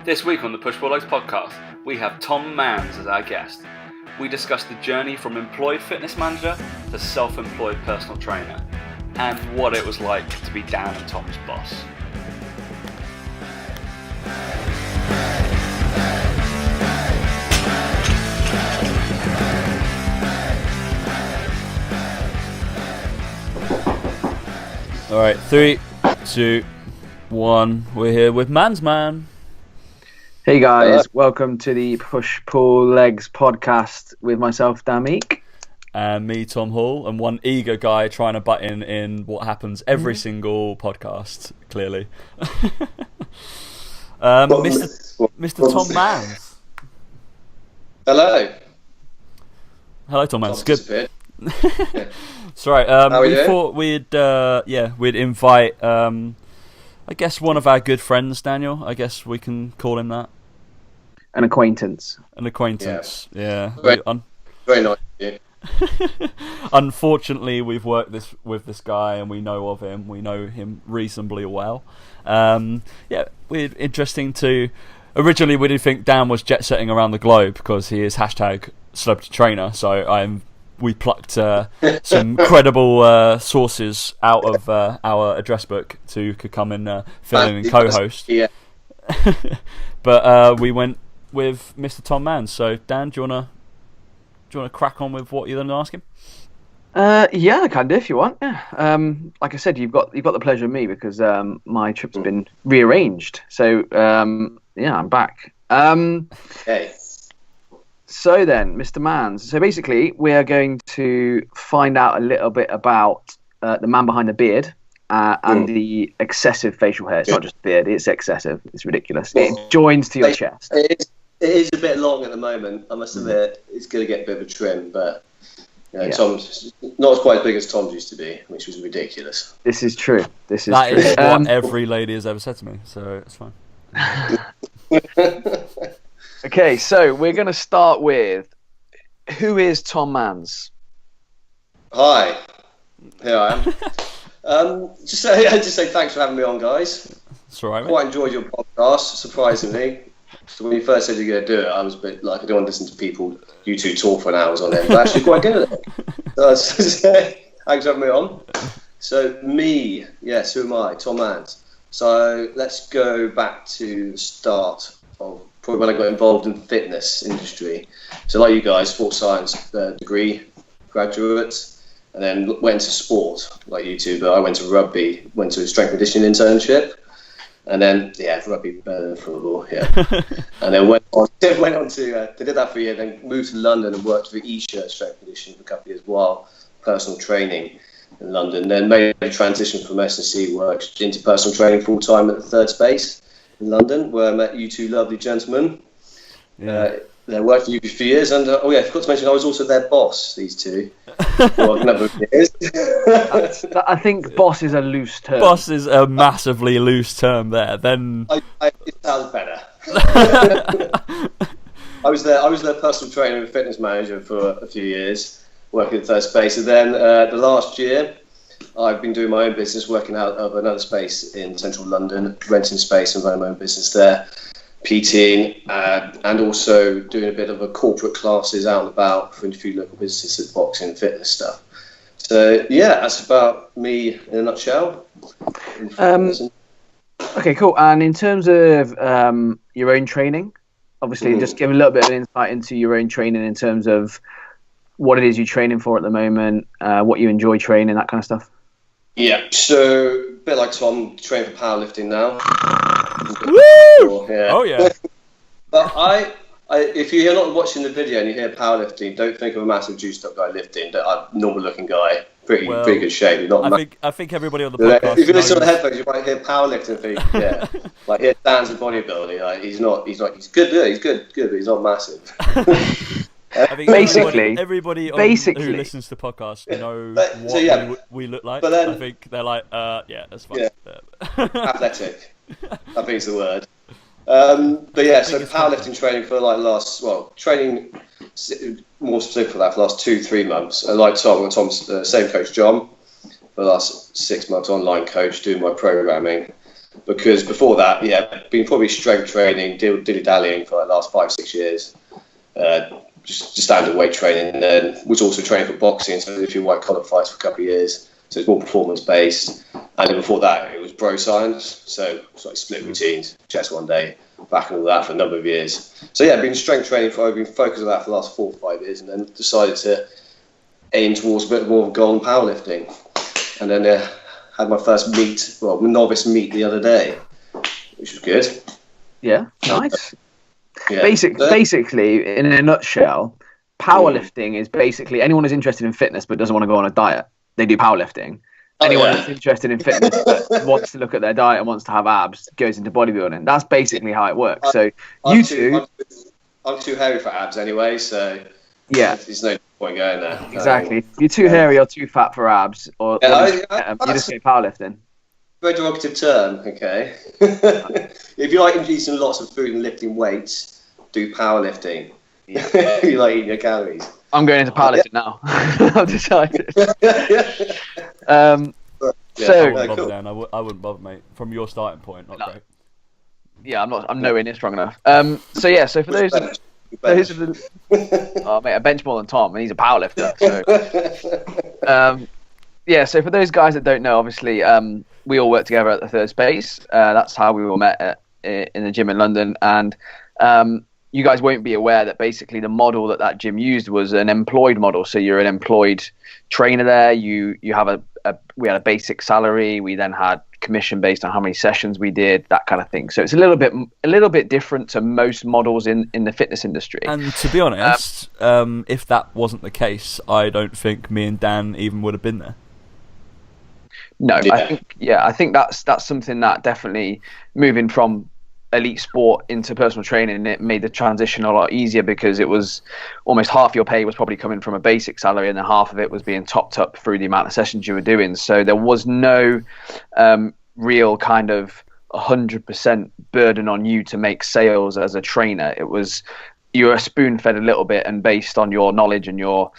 This week on the Push Pull Legs podcast, we have Tom Manns as our guest. We discuss the journey from employed fitness manager to self-employed personal trainer, and what it was like to be Dan and Tom's boss. Alright, 3, 2, 1. We're here with Man's Man. Hey guys, welcome to the Push Pull Legs podcast with myself, Dan Meek. And me, Tom Hall, and one eager guy trying to butt in what happens every single podcast, clearly. Mr. Tom Manns. Hello. Hello, Tom Manns. Good. Yeah. Sorry, we thought we'd invite, I guess, one of our good friends, Daniel. I guess we can call him that. An acquaintance. Yeah. Very nice. Yeah. Unfortunately, we've worked with this guy, and we know of him. We know him reasonably well. We're interesting to. Originally, we did think Dan was jet setting around the globe because he is #celebrity trainer. So we plucked some credible sources out of our address book to could come and fill in and co-host. Yeah. But we went with Mr. Tom Manns. So Dan, do you wanna crack on with what you're going to ask him? Yeah, I can do if you want. Yeah. Like I said, you've got the pleasure of me because my trip's been rearranged. So I'm back. Okay. So then, Mr. Manns. So basically, we are going to find out a little bit about the man behind the beard and the excessive facial hair. It's not just beard; it's excessive. It's ridiculous. It joins to your chest. It is a bit long at the moment. I must admit, it's going to get a bit of a trim, but Tom's not quite as big as Tom's used to be, which was ridiculous. This is true. That is what every lady has ever said to me, so it's fine. Okay, so we're going to start with, who is Tom Manns? Hi, here I am. Just say thanks for having me on, guys. It's all right, mate. Quite enjoyed your podcast, surprisingly. So when you first said you're going to do it, I was a bit like, I don't want to listen to people, you two talk for hours on end, but actually quite good at it. So thanks for having me on. So me, yes, who am I? Tom Manns. So let's go back to the start of probably when I got involved in the fitness industry. So like you guys, sports science degree graduates, and then went to sport like you two, but I went to rugby, went to a strength and conditioning internship, and then rugby better than football, and then went on to they did that for a year, then moved to London and worked for Esher strength and conditioning for a couple of years while personal training in London, then made a transition from S&C work into personal training full time at the Third Space in London, where I met you two lovely gentlemen. They worked for you for a few years, and I forgot to mention I was also their boss. These two, for a number of years. I think boss is a loose term. Boss is a massively loose term there. Then it sounds better. I was their personal trainer and fitness manager for a few years, working at Third Space, and then the last year I've been doing my own business, working out of another space in central London, renting space and running my own business there, PTing, and also doing a bit of a corporate classes out and about for a few local businesses at boxing and fitness stuff. So that's about me in a nutshell. Okay, cool. And in terms of your own training, obviously just give a little bit of insight into your own training in terms of what it is you're training for at the moment, what you enjoy training, that kind of stuff. Yeah, so a bit like Tom, train for powerlifting now. Woo! Yeah. Oh yeah. But if you're not watching the video and you hear powerlifting, don't think of a massive juiced up guy lifting. I'm a normal looking guy, pretty good shape. I think everybody on the podcast. If you listen to the headphones, you might hear powerlifting. Think, like here Dan's a bodybuilder. Like he's good. Yeah, he's good, but he's not massive. I think everybody who listens to the podcast know what we look like. But then, I think they're like, that's fine. Yeah. Athletic, I think is the word. So powerlifting training for training more specific for that for the last 2-3 months. And like Tom's same coach John for the last 6 months, online coach, doing my programming. because before that, been probably strength training, dilly-dallying for like the last 5-6 years. Just standard weight training, and then was also training for boxing, so I did a few white collar fights for a couple of years, so it's more performance based. And then before that it was bro science, so it's like split routines, chest one day, back and all that for a number of years. So yeah, I've been strength training I've been focused on that for the last 4 or 5 years, and then decided to aim towards a bit more of goal in powerlifting. And then had my first novice meet the other day, which was good. Yeah, nice. Yeah. Basically, in a nutshell, powerlifting is basically anyone who's interested in fitness but doesn't want to go on a diet, they do powerlifting. Anyone who's interested in fitness but wants to look at their diet and wants to have abs goes into bodybuilding. That's basically how it works. So I'm too hairy for abs anyway, so yeah, there's no point going there. Exactly. If you're too hairy or too fat for abs, or you just go powerlifting. Very derogative term, okay. If you like eating lots of food and lifting weights, do powerlifting. Yeah. You like eating your calories. I'm going into powerlifting now. I've decided. I wouldn't bother, mate. From your starting point, not great. Yeah, I'm nowhere near strong enough. So for those of oh mate, I bench more than Tom, and he's a powerlifter. So for those guys that don't know, obviously, we all work together at the Third Space. That's how we all met in the gym in London, and you guys won't be aware that basically the model that gym used was an employed model. So you're an employed trainer there. You have we had a basic salary. We then had commission based on how many sessions we did, that kind of thing. So it's a little bit different to most models in the fitness industry. And to be honest, if that wasn't the case, I don't think me and Dan even would have been there. No, yeah. I think that's something that definitely, moving from elite sport into personal training, it made the transition a lot easier, because it was almost half your pay was probably coming from a basic salary, and then half of it was being topped up through the amount of sessions you were doing. So there was no real kind of 100% burden on you to make sales as a trainer. It was, you were spoon fed a little bit, and based on your knowledge and your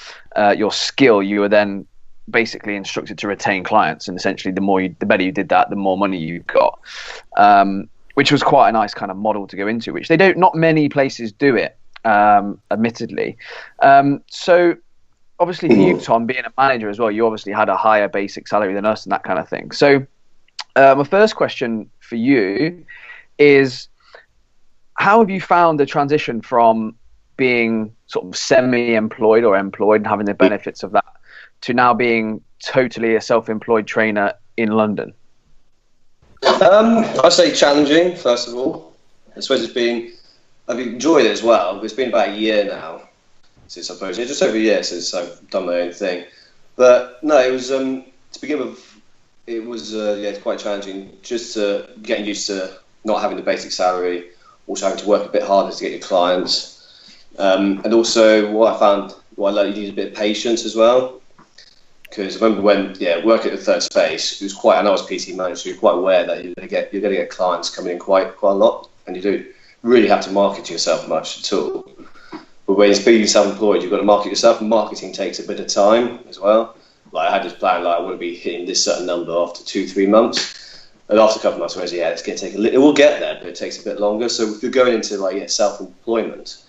skill, you were then basically instructed to retain clients, and essentially the better you did that, the more money you got, which was quite a nice kind of model to go into, which not many places do it, admittedly. So obviously for you, Tom, being a manager as well, you obviously had a higher basic salary than us and that kind of thing. So my first question for you is, how have you found the transition from being sort of semi-employed or employed and having the benefits of that to now being totally a self-employed trainer in London? I'd say challenging, first of all. I suppose I've enjoyed it as well. It's been about a year now since just over a year since I've done my own thing. But no, it was, to begin with, it was quite challenging, just getting used to not having the basic salary, also having to work a bit harder to get your clients. And also what I learned, you need a bit of patience as well. Because I remember when, working at the Third Space, it was quite, and I was PT manager, so you're quite aware that you're going to get clients coming in quite a lot, and you don't really have to market yourself much at all. But when it's being self-employed, you've got to market yourself, and marketing takes a bit of time as well. Like, I had this plan, I want to be hitting this certain number after 2-3 months, and after a couple of months, I was it's going to take a little, it will get there, but it takes a bit longer. So if you're going into self-employment,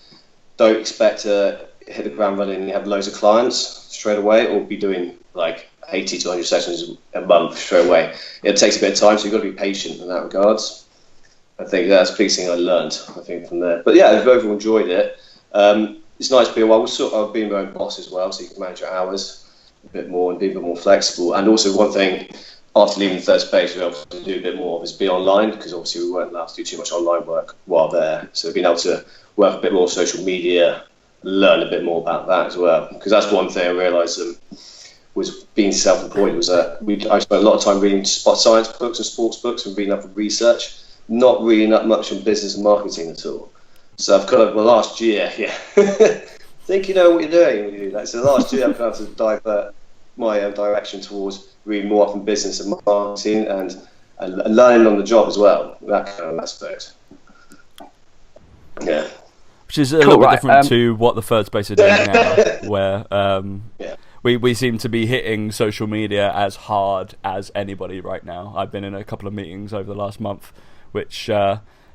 don't expect to hit the ground running and have loads of clients straight away, or be doing 80 to 100 sessions a month straight away. It takes a bit of time, so you've got to be patient in that regards. I think that's the biggest thing I learned, from there. But yeah, I've overall enjoyed it. It's nice to be I've been my own boss as well, so you can manage your hours a bit more and be a bit more flexible. And also one thing, after leaving the Third Space, we were able to do a bit more is be online, because obviously we weren't allowed to do too much online work while there. So being able to work a bit more social media, learn a bit more about that as well. Because that's one thing I realised was being self-employed was I spent a lot of time reading science books and sports books and reading up on research, not reading that much on business and marketing at all. So I've kind of, last year, think you know what you're doing. So last year I've kind of divert my direction towards reading more up on business and marketing and learning on the job as well, that kind of aspect. Yeah. Which is a little bit different to what the Third Space are doing now, where we seem to be hitting social media as hard as anybody right now. I've been in a couple of meetings over the last month, which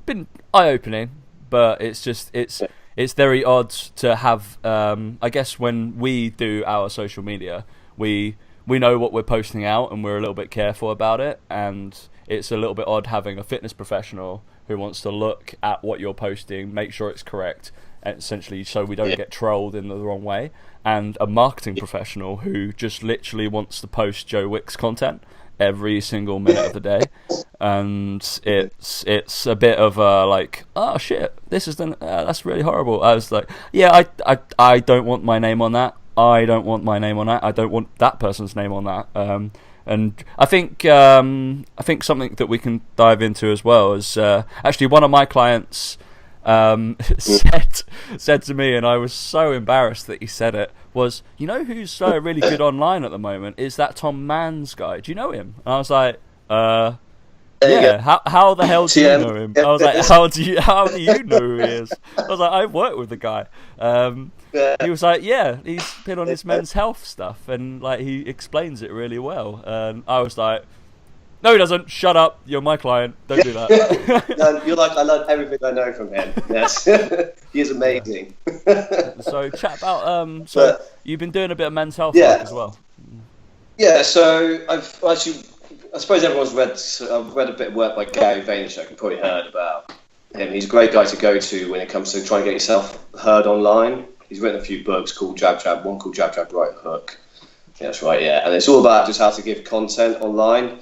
been eye-opening, but it's very odd to have. I guess when we do our social media, we know what we're posting out, and we're a little bit careful about it, and it's a little bit odd having a fitness professional who wants to look at what you're posting, make sure it's correct, essentially, so we don't get trolled in the wrong way, and a marketing professional who just literally wants to post Joe Wicks content every single minute of the day, and it's a bit of a like, oh shit, this is that's really horrible. I was like, yeah, I don't want my name on that. I don't want my name on that. I don't want that person's name on that. And I think something that we can dive into as well is actually one of my clients said to me, and I was so embarrassed that he said it, was, you know who's really good online at the moment is that Tom Manns guy. Do you know him? And I was like, yeah. How the hell do you know him? I was like, how do you know who he is? I was like, I've worked with the guy. He was like, yeah, he's been on his men's health stuff, and like he explains it really well. And I was like, no, he doesn't. Shut up. You're my client. Don't do that. No, you're like, I learned everything I know from him. Yes, he is amazing. So chat about you've been doing a bit of men's health work as well. Yeah, so I've actually, I suppose everyone's I've read a bit of work by Gary Vaynerchuk. You've probably heard about him. He's a great guy to go to when it comes to trying to get yourself heard online. He's written a few books called Jab Jab, one called Jab Jab Right Hook. Yeah, that's right, yeah. And it's all about just how to give content online.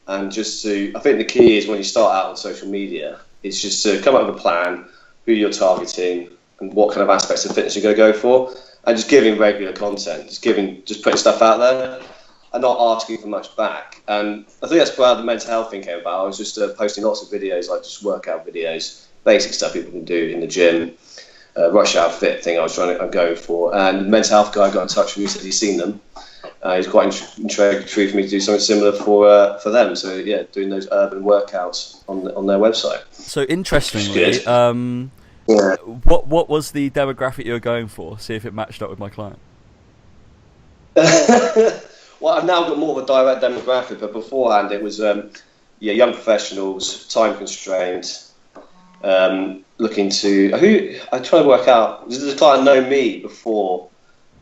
And just to, I think the key is when you start out on social media, it's just to come up with a plan, who you're targeting, and what kind of aspects of fitness you're going to go for, and just giving regular content, just putting stuff out there, and not asking for much back. And I think that's where the mental health thing came about. I was just posting lots of videos, like just workout videos, basic stuff people can do in the gym, rush hour fit thing I'm going for. And the mental health guy got in touch with me, said he's seen them. He's quite intrigued for me to do something similar for them. So yeah, doing those urban workouts on their website. So interestingly, what was the demographic you were going for? See if it matched up with my client. Well, I've now got more of a direct demographic, but beforehand it was young professionals, time constrained, looking to I'm trying to work out. Does the client know me before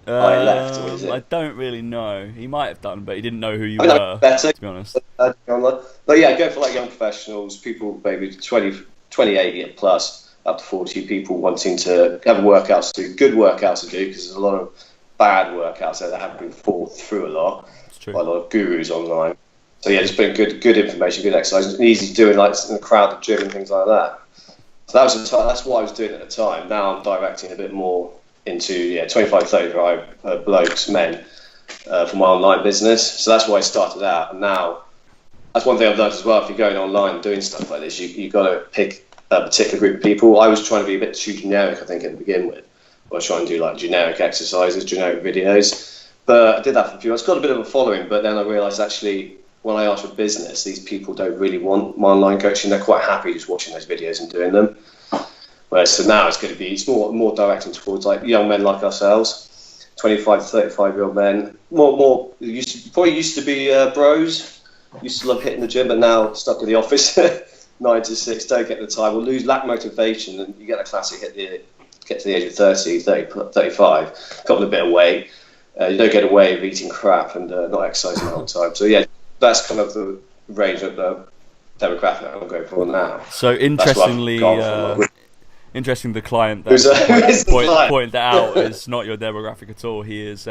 I left, or is it? I don't really know. He might have done, but he didn't know who you were, to be honest. But yeah, go for like young professionals, people maybe 28 plus, up to 40 people wanting to have workouts to do, good workouts to do, because there's a lot of bad workouts there that haven't been thought through a lot. It's true. By a lot of gurus online. So yeah, just putting good information, good exercise, and easy doing like in a crowded gym and things like that. So that's what I was doing at the time. Now I'm directing a bit more into 25, 35 blokes, men, for my online business. So that's why I started out. And now that's one thing I've learned as well. If you're going online doing stuff like this, you've got to pick a particular group of people. I was trying to be a bit too generic, I think, at the begin with. I was trying to do like generic exercises, generic videos. But I did that for a few months. Got a bit of a following, but then I realised actually when I asked for business, these people don't really want my online coaching. They're quite happy just watching those videos and doing them. Whereas so now it's more directing towards like young men like ourselves, 25 to 35-year-old men. More used to be bros. Used to love hitting the gym, but now stuck in the office 9 to 6. Don't get the time. We'll lack motivation, and you get a classic get to the age of 30, 35, got a bit of weight. You don't get away with eating crap and not exercising the whole time. So yeah, that's kind of the range of the demographic I'm going for now. So interestingly, the client that pointed that out is not your demographic at all. He is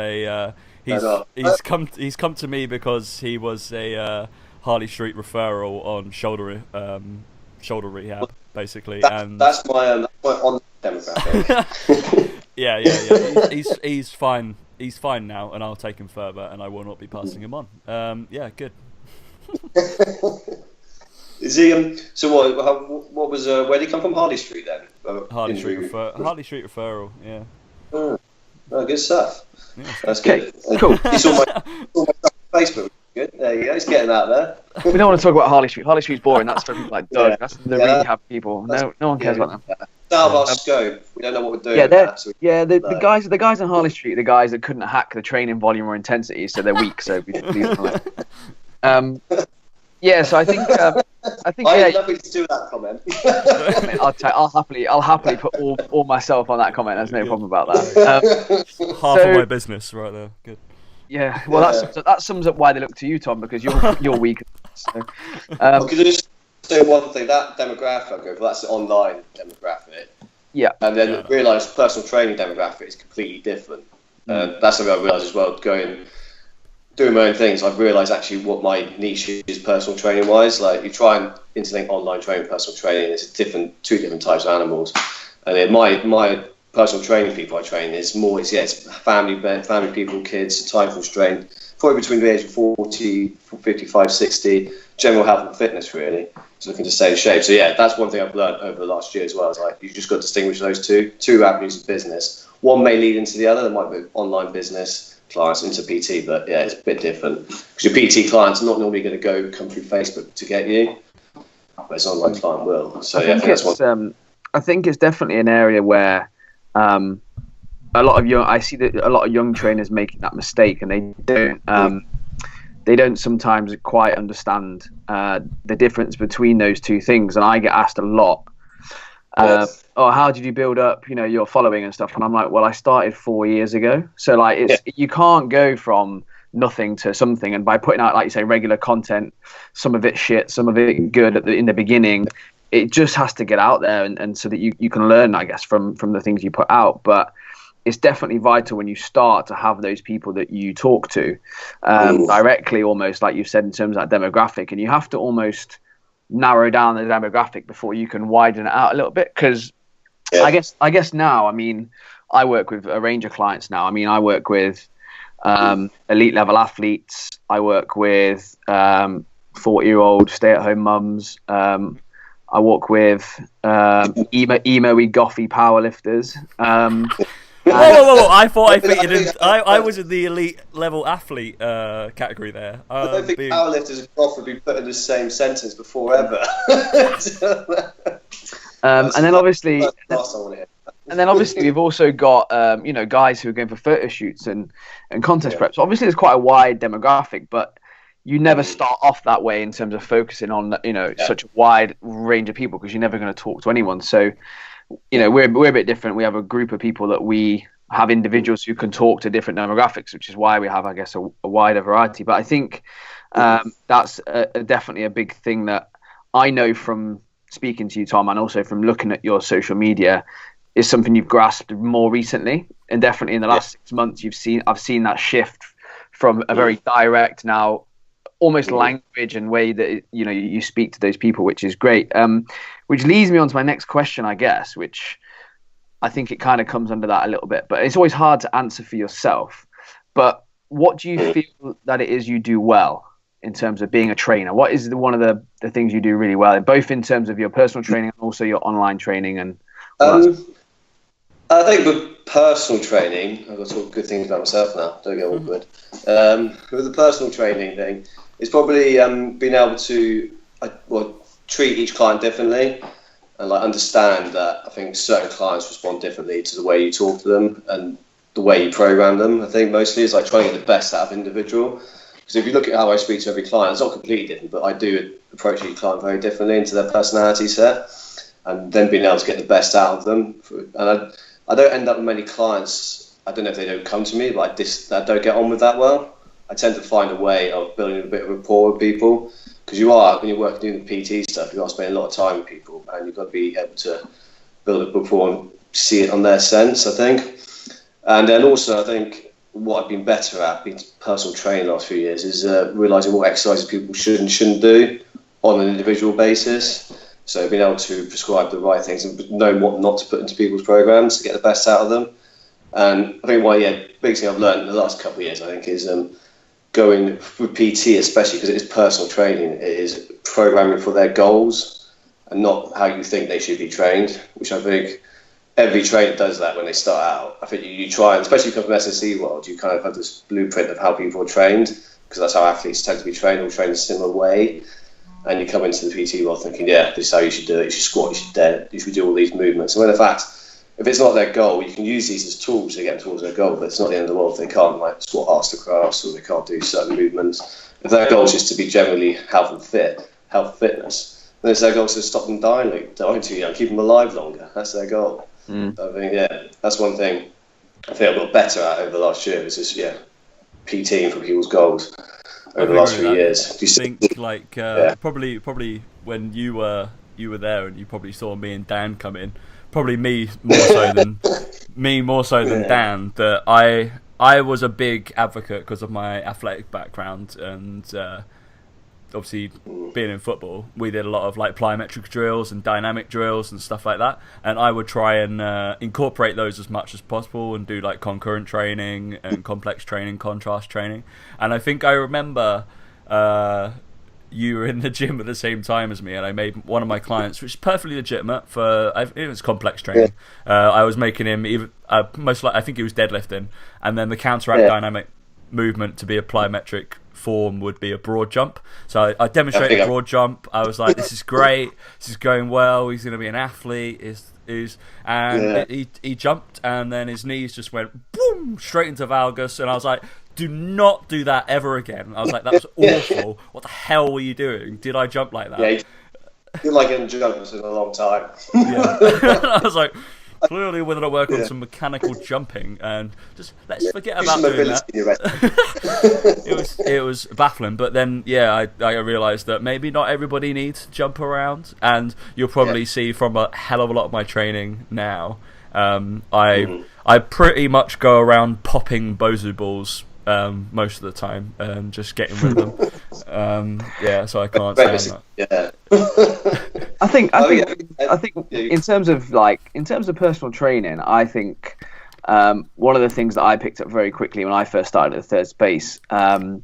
he's come to me because he was a Harley Street referral on shoulder rehab, basically. That's my on demographic. yeah. He's fine. He's fine now, and I'll take him further, and I will not be passing him on. Yeah, good. Is he? So what was? Where did he come from? Harley Street then. Harley Street referral. Yeah. Oh, good stuff. Yeah, that's good. Cool. He saw my Facebook. Good. There you go. He's getting out there. We don't want to talk about Harley Street. Harley Street's boring. That's for people like Doug. That's the rehab people. No one cares about them. out of our scope. We don't know what we're doing. Yeah, the the guys on Harley Street are the guys that couldn't hack the training volume or intensity, so they're weak. So we leave them alone. Yeah, so I think I'm happy to do that comment. I'll happily put all myself on that comment. There's no problem about that. Half of my business right there. Good. Yeah, well, that sums up why they look to you, Tom, because you're weak. So, could I just say one thing? That demographic I go for, that's the online demographic. Yeah. And then realise personal training demographic is completely different. That's something I realised as well. Doing my own things, I've realised actually what my niche is personal training wise. Like, you try and interlink online training, personal training. It's two different types of animals. And then my personal training people I train is more, it's family people, kids, time constrained, probably between the age of 40, 55, 60, general health and fitness really, just looking to stay in shape. So yeah, that's one thing I've learned over the last year as well, is like, you just got to distinguish those two avenues of business. One may lead into the other. There might be online business clients into PT, but yeah, it's a bit different, because your PT client's not normally going to come through Facebook to get you, whereas an online client will. So I think it's definitely an area where I see that a lot of young trainers making that mistake, and they don't sometimes quite understand the difference between those two things. And I get asked a lot, how did you build up, your following and stuff? And I'm like, well, I started 4 years ago. So like, you can't go from nothing to something. And by putting out, like you say, regular content, some of it shit, some of it good in the beginning, it just has to get out there, and so that you can learn, I guess, from the things you put out. But it's definitely vital when you start to have those people that you talk to directly, almost like you said, in terms of that demographic. And you have to almost narrow down the demographic before you can widen it out a little bit. Because I guess now, I work with a range of clients now. I work with elite level athletes. I work with 40-year-old stay-at-home mums. I work with emo-y, gothy powerlifters. Whoa! I was in the elite level athlete category there. I don't think powerlifters and goth would be put in the same sentence before ever. And then obviously we've also got guys who are going for photo shoots and contest preps. So obviously, there's quite a wide demographic, but you never start off that way in terms of focusing on such a wide range of people, because you're never going to talk to anyone. So we're a bit different. We have a group of people that we have individuals who can talk to different demographics, which is why we have, I guess, a wider variety. But I think that's definitely a big thing that I know from speaking to you, Tom, and also from looking at your social media, is something you've grasped more recently, and definitely in the last 6 months I've seen that shift from a very direct, now almost language and way that you speak to those people, which is great. Which leads me on to my next question, I guess, which I think it kind of comes under that a little bit, but it's always hard to answer for yourself. But what do you feel that it is you do well in terms of being a trainer? What is one of the things you do really well, both in terms of your personal training and also your online training? And I think with personal training, I've got to talk good things about myself now, don't get awkward. With the personal training thing, it's probably being able to treat each client differently, and understand that I think certain clients respond differently to the way you talk to them and the way you program them. I think mostly is trying to get the best out of individual. Because if you look at how I speak to every client, it's not completely different, but I do approach each client very differently into their personality set, and then being able to get the best out of them. And I don't end up with many clients, I don't know if they don't come to me, but I don't get on with that well. I tend to find a way of building a bit of rapport with people, because when you're working doing the PT stuff, you've got to spend a lot of time with people, and you've got to be able to build a rapport and see it on their sense, I think. And then also, I think what I've been better at, being personal trainer the last few years, is realising what exercises people should and shouldn't do on an individual basis. So being able to prescribe the right things and know what not to put into people's programs to get the best out of them. And I think big thing I've learned in the last couple of years, I think, is going with PT, especially because it is personal training, it is programming for their goals and not how you think they should be trained, which I think every trainer does that when they start out. I think you try, and especially if you come from SSE world, you kind of have this blueprint of how people are trained, because that's how athletes tend to be trained, or trained a similar way. and you come into the PT world thinking, yeah, this is how you should do it. You should squat, you should dead, you should do all these movements. And when in fact, if it's not their goal, you can use these as tools to get towards their goal, but it's not the end of the world if they can't like squat arse to cross or they can't do certain movements. If their goal is just to be generally health fitness, then it's their goal to stop them dying too young, keep them alive longer. That's their goal. I think, yeah, that's one thing I think I've got better at over the last year, is just, PTing for people's goals over the last few years. Do you think like probably when you were there and you probably saw me and Dan come in, probably me more so than Dan, that I was a big advocate because of my athletic background and obviously being in football, we did a lot of like plyometric drills and dynamic drills and stuff like that, and I would try and incorporate those as much as possible and do like concurrent training and complex training, contrast training. And I think I remember you were in the gym at the same time as me, and I made one of my clients, which is perfectly legitimate for it was complex training. I was making him I think he was deadlifting, and then the counteract dynamic movement to be a plyometric form would be a broad jump. So I demonstrated a broad jump. I was like, this is great, this is going well, he's going to be an athlete. He jumped, and then his knees just went boom straight into valgus, and I was like, do not do that ever again. I was like, that was awful. What the hell were you doing? Did I jump like that? Yeah, you're like in jumps in a long time. I was like, clearly we're going to work on some mechanical jumping, and just let's forget about doing that. It was baffling, but then I realised that maybe not everybody needs to jump around, and you'll probably see from a hell of a lot of my training now, I pretty much go around popping Bozu balls most of the time and just getting rid of them. So I can't stand that. I think in terms of personal training, I think one of the things that I picked up very quickly when I first started at the third space, from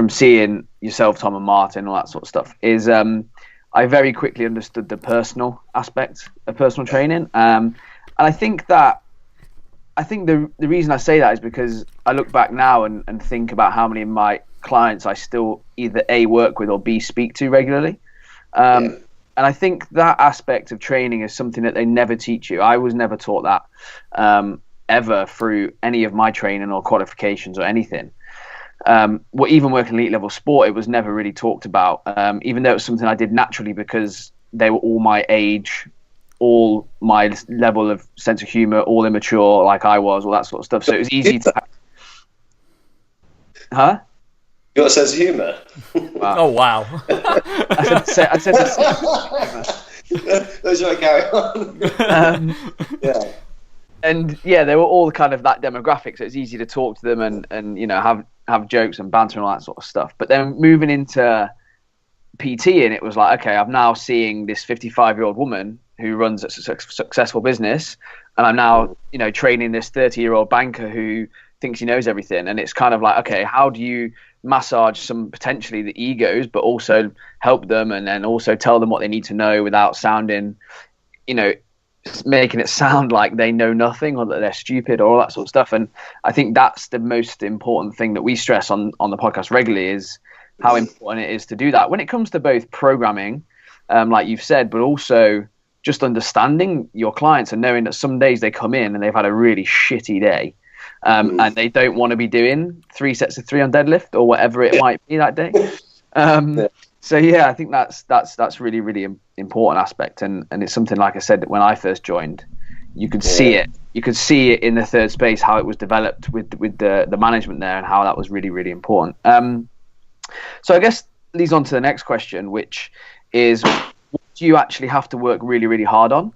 seeing yourself, Tom, and Martin, all that sort of stuff, is I very quickly understood the personal aspect of personal training, and I think the reason I say that is because I look back now and think about how many of my clients I still either A, work with, or B, speak to regularly. And I think that aspect of training is something that they never teach you. I was never taught that ever through any of my training or qualifications or anything. Even working elite level sport, it was never really talked about, even though it was something I did naturally because they were all my age, all my level of sense of humor, all immature like I was, all that sort of stuff. So it was easy to... Huh? You got a sense of humour? Wow. Oh, wow. I said Those are carry on. And they were all kind of that demographic, so it's easy to talk to them and have jokes and banter and all that sort of stuff. But then moving into PT, and it was like, okay, I'm now seeing this 55-year-old woman who runs a successful business, and I'm now training this 30-year-old banker who thinks he knows everything. And it's kind of like, okay, how do you massage some potentially the egos, but also help them, and then also tell them what they need to know without sounding, making it sound like they know nothing or that they're stupid or all that sort of stuff. And I think that's the most important thing that we stress on the podcast regularly, is how important it is to do that when it comes to both programming, like you've said, but also just understanding your clients and knowing that some days they come in and they've had a really shitty day. And they don't want to be doing 3 sets of 3 on deadlift or whatever it might be that day. So I think that's really, really important aspect, and it's something, like I said, that when I first joined, you could see it. You could see it in the third space, how it was developed with the management there, and how that was really, really important. So I guess leads on to the next question, which is, what do you actually have to work really, really hard on?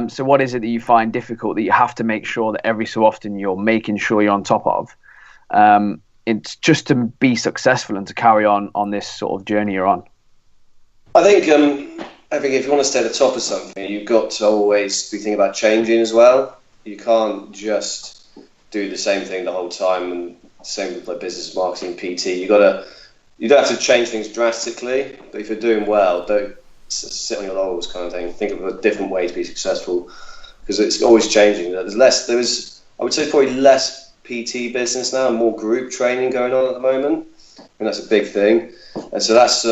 So what is it that you find difficult that you have to make sure that every so often you're making sure you're on top of? It's just to be successful and to carry on this sort of journey you're on. I think if you want to stay at the top of something, you've got to always be thinking about changing as well. You can't just do the same thing the whole time, and same with like business, marketing, PT. You don't have to change things drastically, but if you're doing well, don't sit on your laurels kind of thing. Think of a different way to be successful, because it's always changing. I would say probably less PT business now and more group training going on at the moment, and that's a big thing. And so that's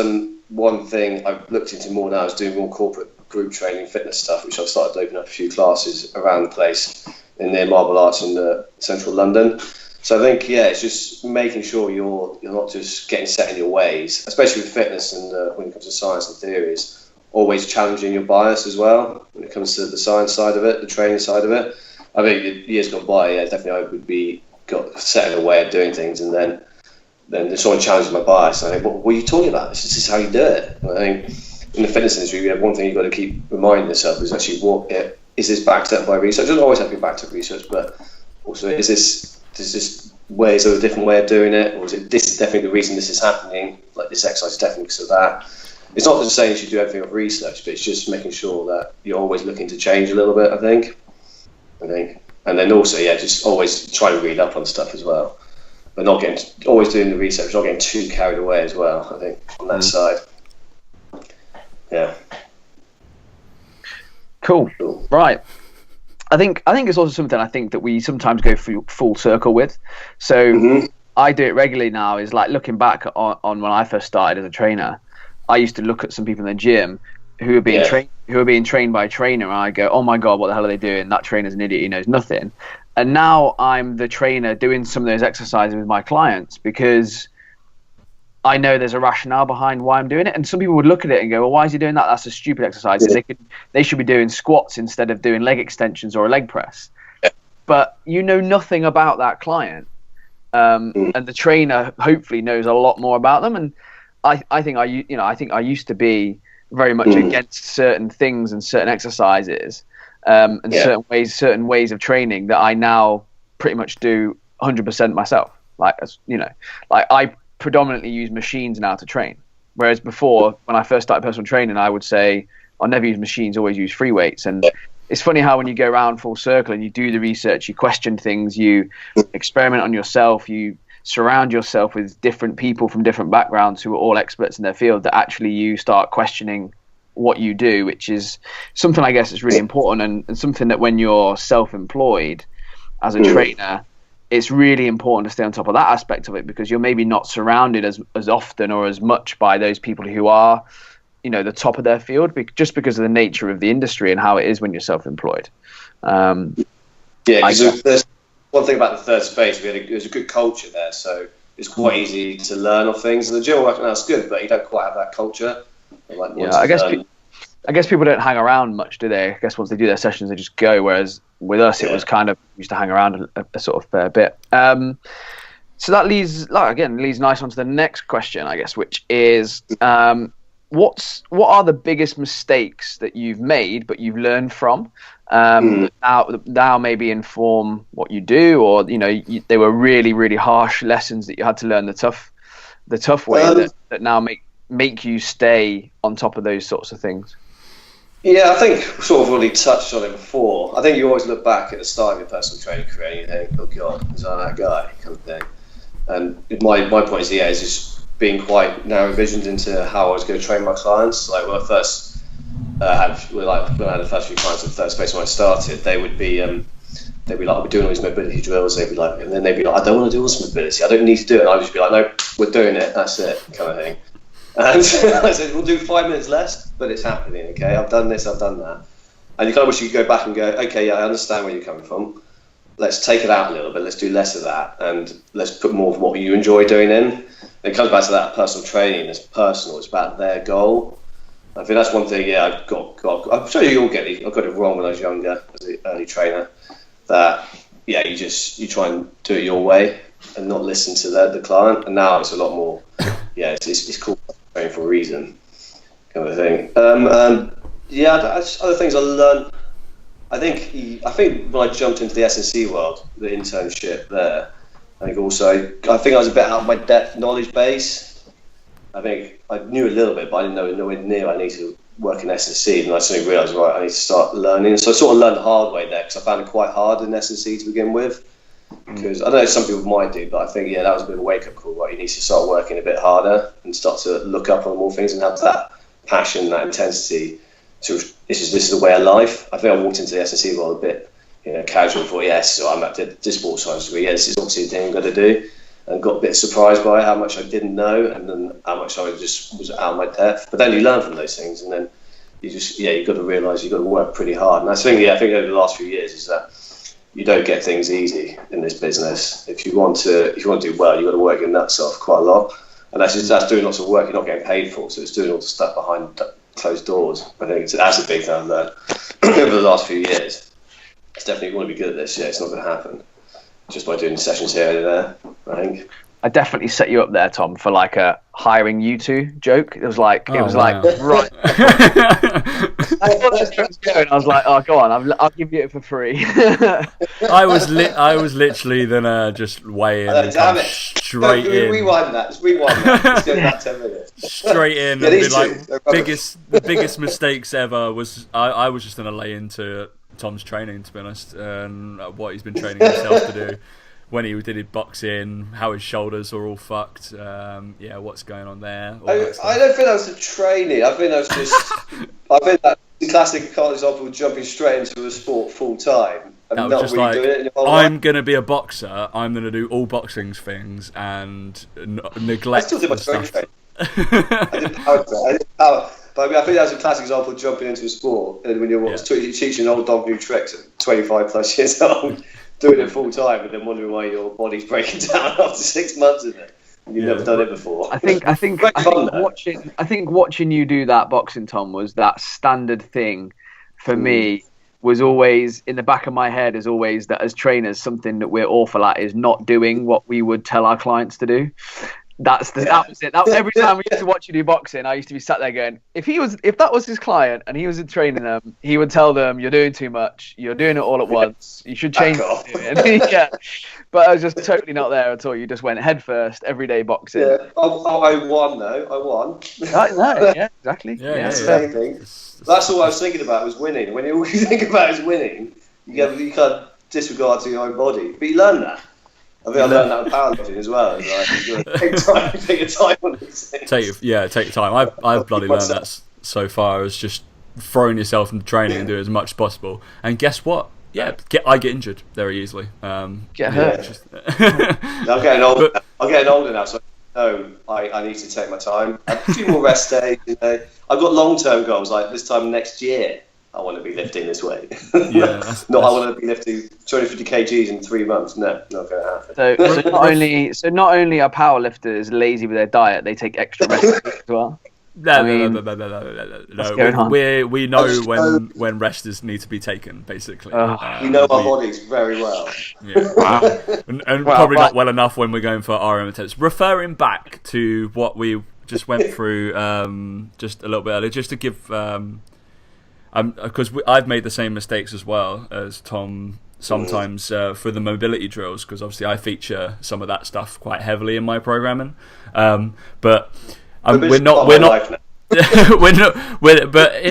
one thing I've looked into more now is doing more corporate group training, fitness stuff, which I've started to open up a few classes around the place in near Marble Arch in central London. So I think, it's just making sure you're not just getting set in your ways, especially with fitness and when it comes to science and theories, always challenging your bias as well when it comes to the science side of it, the training side of it. I think years gone by, definitely I would be got set in a way of doing things, and then someone challenges my bias. And I think, what are you talking about? This is how you do it. And I think in the fitness industry, one thing you've got to keep reminding yourself is actually is this backed up by research? It doesn't always have to be backed up by research, but also is this ways or a different way of doing it, or is it this is definitely the reason this is happening? Like this exercise is definitely because of that. It's not just saying you should do everything with research, but it's just making sure that you're always looking to change a little bit. I think, and then also just always try to read up on stuff as well, but not always doing the research, not getting too carried away as well. I think on that side. Yeah. Cool. Right. I think it's also something I think that we sometimes go full circle with. So I do it regularly now. Is like looking back on when I first started as a trainer. I used to look at some people in the gym who were being trained by a trainer, and I go, "Oh my god, what the hell are they doing? That trainer's an idiot. He knows nothing." And now I'm the trainer doing some of those exercises with my clients because I know there's a rationale behind why I'm doing it. And some people would look at it and go, well, why is he doing that? That's a stupid exercise. Yeah. They should be doing squats instead of doing leg extensions or a leg press. Yeah. But you know nothing about that client. And the trainer hopefully knows a lot more about them. And I think I used to be very much against certain things and certain exercises and certain ways of training that I now pretty much do 100% myself. Like I predominantly use machines now to train, whereas before when I first started personal training I would say I'll never use machines, always use free weights. And it's funny how when you go around full circle and you do the research, you question things, you experiment on yourself, you surround yourself with different people from different backgrounds who are all experts in their field, that actually you start questioning what you do, which is something I guess is really important and something that when you're self-employed as a trainer, it's really important to stay on top of that aspect of it, because you're maybe not surrounded as often or as much by those people who are, the top of their field, just because of the nature of the industry and how it is when you're self-employed. Because there's one thing about the third space, there's a good culture there, so it's quite easy to learn of things. And the gym working out is good, but you don't quite have that culture. I guess people don't hang around much, do they? I guess once they do their sessions, they just go. Whereas with us, it was kind of used to hang around a sort of fair bit. So that leads nice on to the next question, I guess, which is what are the biggest mistakes that you've made but you've learned from? Now maybe inform what you do, or they were really, really harsh lessons that you had to learn the tough way that now make you stay on top of those sorts of things. Yeah, I think we sort of already touched on it before. I think you always look back at the start of your personal training career and you think, oh God, was I that guy, kind of thing. And my point is just being quite narrow visioned into how I was going to train my clients. Like when I first when I had the first few clients at Third Space when I started, they'd be like, we're doing all these mobility drills. They'd be like, I don't want to do all this mobility. I don't need to do it. And I'd just be like, no, we're doing it. That's it, kind of thing. And I said, we'll do 5 minutes less, but it's happening, okay? I've done this, I've done that. And you kind of wish you could go back and go, okay, yeah, I understand where you're coming from. Let's take it out a little bit. Let's do less of that. And let's put more of what you enjoy doing in. And it comes back to that personal training. It's personal. It's about their goal. I think that's one thing, I've got I'm sure you all get it. I got it wrong when I was younger as an early trainer. That, you try and do it your way and not listen to the client. And now it's a lot more, it's cool. For a reason, kind of thing. Other things I learned. I think when I jumped into the S&C world, the internship there, I think I was a bit out of my depth knowledge base. I think I knew a little bit, but I didn't know nowhere near I need to work in S&C, and I suddenly realised, I need to start learning. So I sort of learned the hard way there, because I found it quite hard in S&C to begin with. Because I don't know if some people might do, but I think that was a bit of a wake-up call. Right, you need to start working a bit harder and start to look up on more things and have that passion, that intensity. So this is the way of life. I think I walked into the S&C world a bit, casual. Thought, I'm at this sports science degree. Yeah, this is obviously the thing I've got to do. and got a bit surprised by how much I didn't know, and then how much I just was out of my depth. But then you learn from those things, and then you've got to realise you've got to work pretty hard. And that's the thing, I think over the last few years is that you don't get things easy in this business. If you want to do well, you've got to work your nuts off quite a lot. And that's doing lots of work you're not getting paid for. So it's doing all the stuff behind closed doors. I think that's a big thing I've learned over the last few years. It's definitely, if you want to be good at this, it's not going to happen just by doing sessions here and there, I think. I definitely set you up there, Tom, for like a hiring you two joke. It was like, right. I thought this was going. I was like, oh, go on, I'll give you it for free. I was literally gonna just weigh in and come straight in. Rewind that. Let's go back 10 minutes. Straight in and be like, the biggest mistakes ever was I was just gonna lay into Tom's training, to be honest, and what he's been training himself to do. When he did his boxing, how his shoulders are all fucked. What's going on there? I don't think that was the training. I think that was just. I think that's the classic example of jumping straight into a sport full time and that not just really like, doing it in your whole I'm life. going to be a boxer. I'm going to do all boxing things and neglect. I still did my strength stuff. training. I did power training. But I think that's a classic example of jumping into a sport and when you're teaching an old dog new tricks at 25 plus years old. Doing it full time and then wondering why your body's breaking down after 6 months of it. And you've never done it before. I think watching you do that boxing, Tom, was that standard thing for me. Was always in the back of my head is always that as trainers, something that we're awful at is not doing what we would tell our clients to do. That was it. Every time we used to watch you do boxing, I used to be sat there going, if that was his client and he was training them, he would tell them, "You're doing too much. You're doing it all at once. You should change it." Yeah, but I was just totally not there at all. You just went head first, everyday boxing. Yeah, I won though. I won. No, yeah, exactly. That's the same thing. That's all I was thinking about was winning. When all you think about is winning, you can't disregard to your own body. But you learn that. I think I learned that with powerlifting as well. Take your time on these things. Take your time. I've bloody learned that so far as just throwing yourself into training and doing as much as possible. And guess what? Yeah, I get injured very easily. Get hurt. I'm getting older now, so I need to take my time. I have a few more rest days. I've got long-term goals, like this time next year. I want to be lifting this weight. I want to be lifting 250 kgs in 3 months. No, not going to happen. So not only are powerlifters lazy with their diet, they take extra rest as well. No. We know when rest need to be taken, basically. We know our bodies very well. Yeah. and probably not well enough when we're going for RM attempts. Referring back to what we just went through just a little bit earlier, just to give... because I've made the same mistakes as well as Tom sometimes for the mobility drills, because obviously I feature some of that stuff quite heavily in my programming. But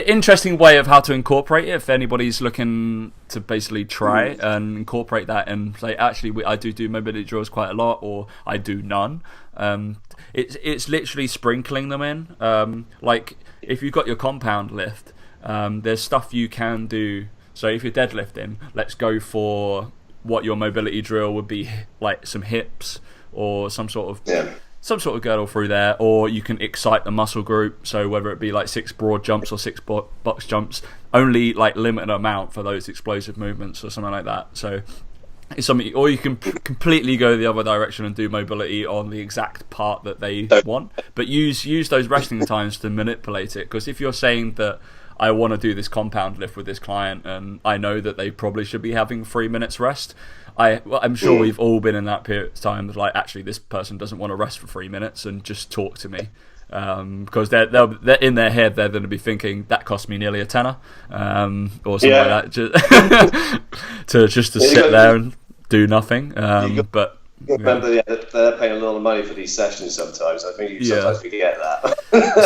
interesting way of how to incorporate it if anybody's looking to basically try and incorporate that and say, actually, I do mobility drills quite a lot, or I do none. It's literally sprinkling them in. Like if you've got your compound lift. There's stuff you can do. So if you're deadlifting, let's go for what your mobility drill would be, like some hips or some sort of girdle through there, or you can excite the muscle group. So whether it be like 6 broad jumps or 6 box jumps, only like limited amount for those explosive movements or something like that. So it's something, or you can completely go the other direction and do mobility on the exact part that they want, but use those resting times to manipulate it. Because if you're saying that I want to do this compound lift with this client and I know that they probably should be having 3 minutes rest, I'm sure we've all been in that period of time of like, actually this person doesn't want to rest for 3 minutes and just talk to me, because they're in their head they're going to be thinking that cost me nearly a tenner or something like that to sit there and do nothing. But remember, they're paying a lot of money for these sessions sometimes. I think you sometimes forget that.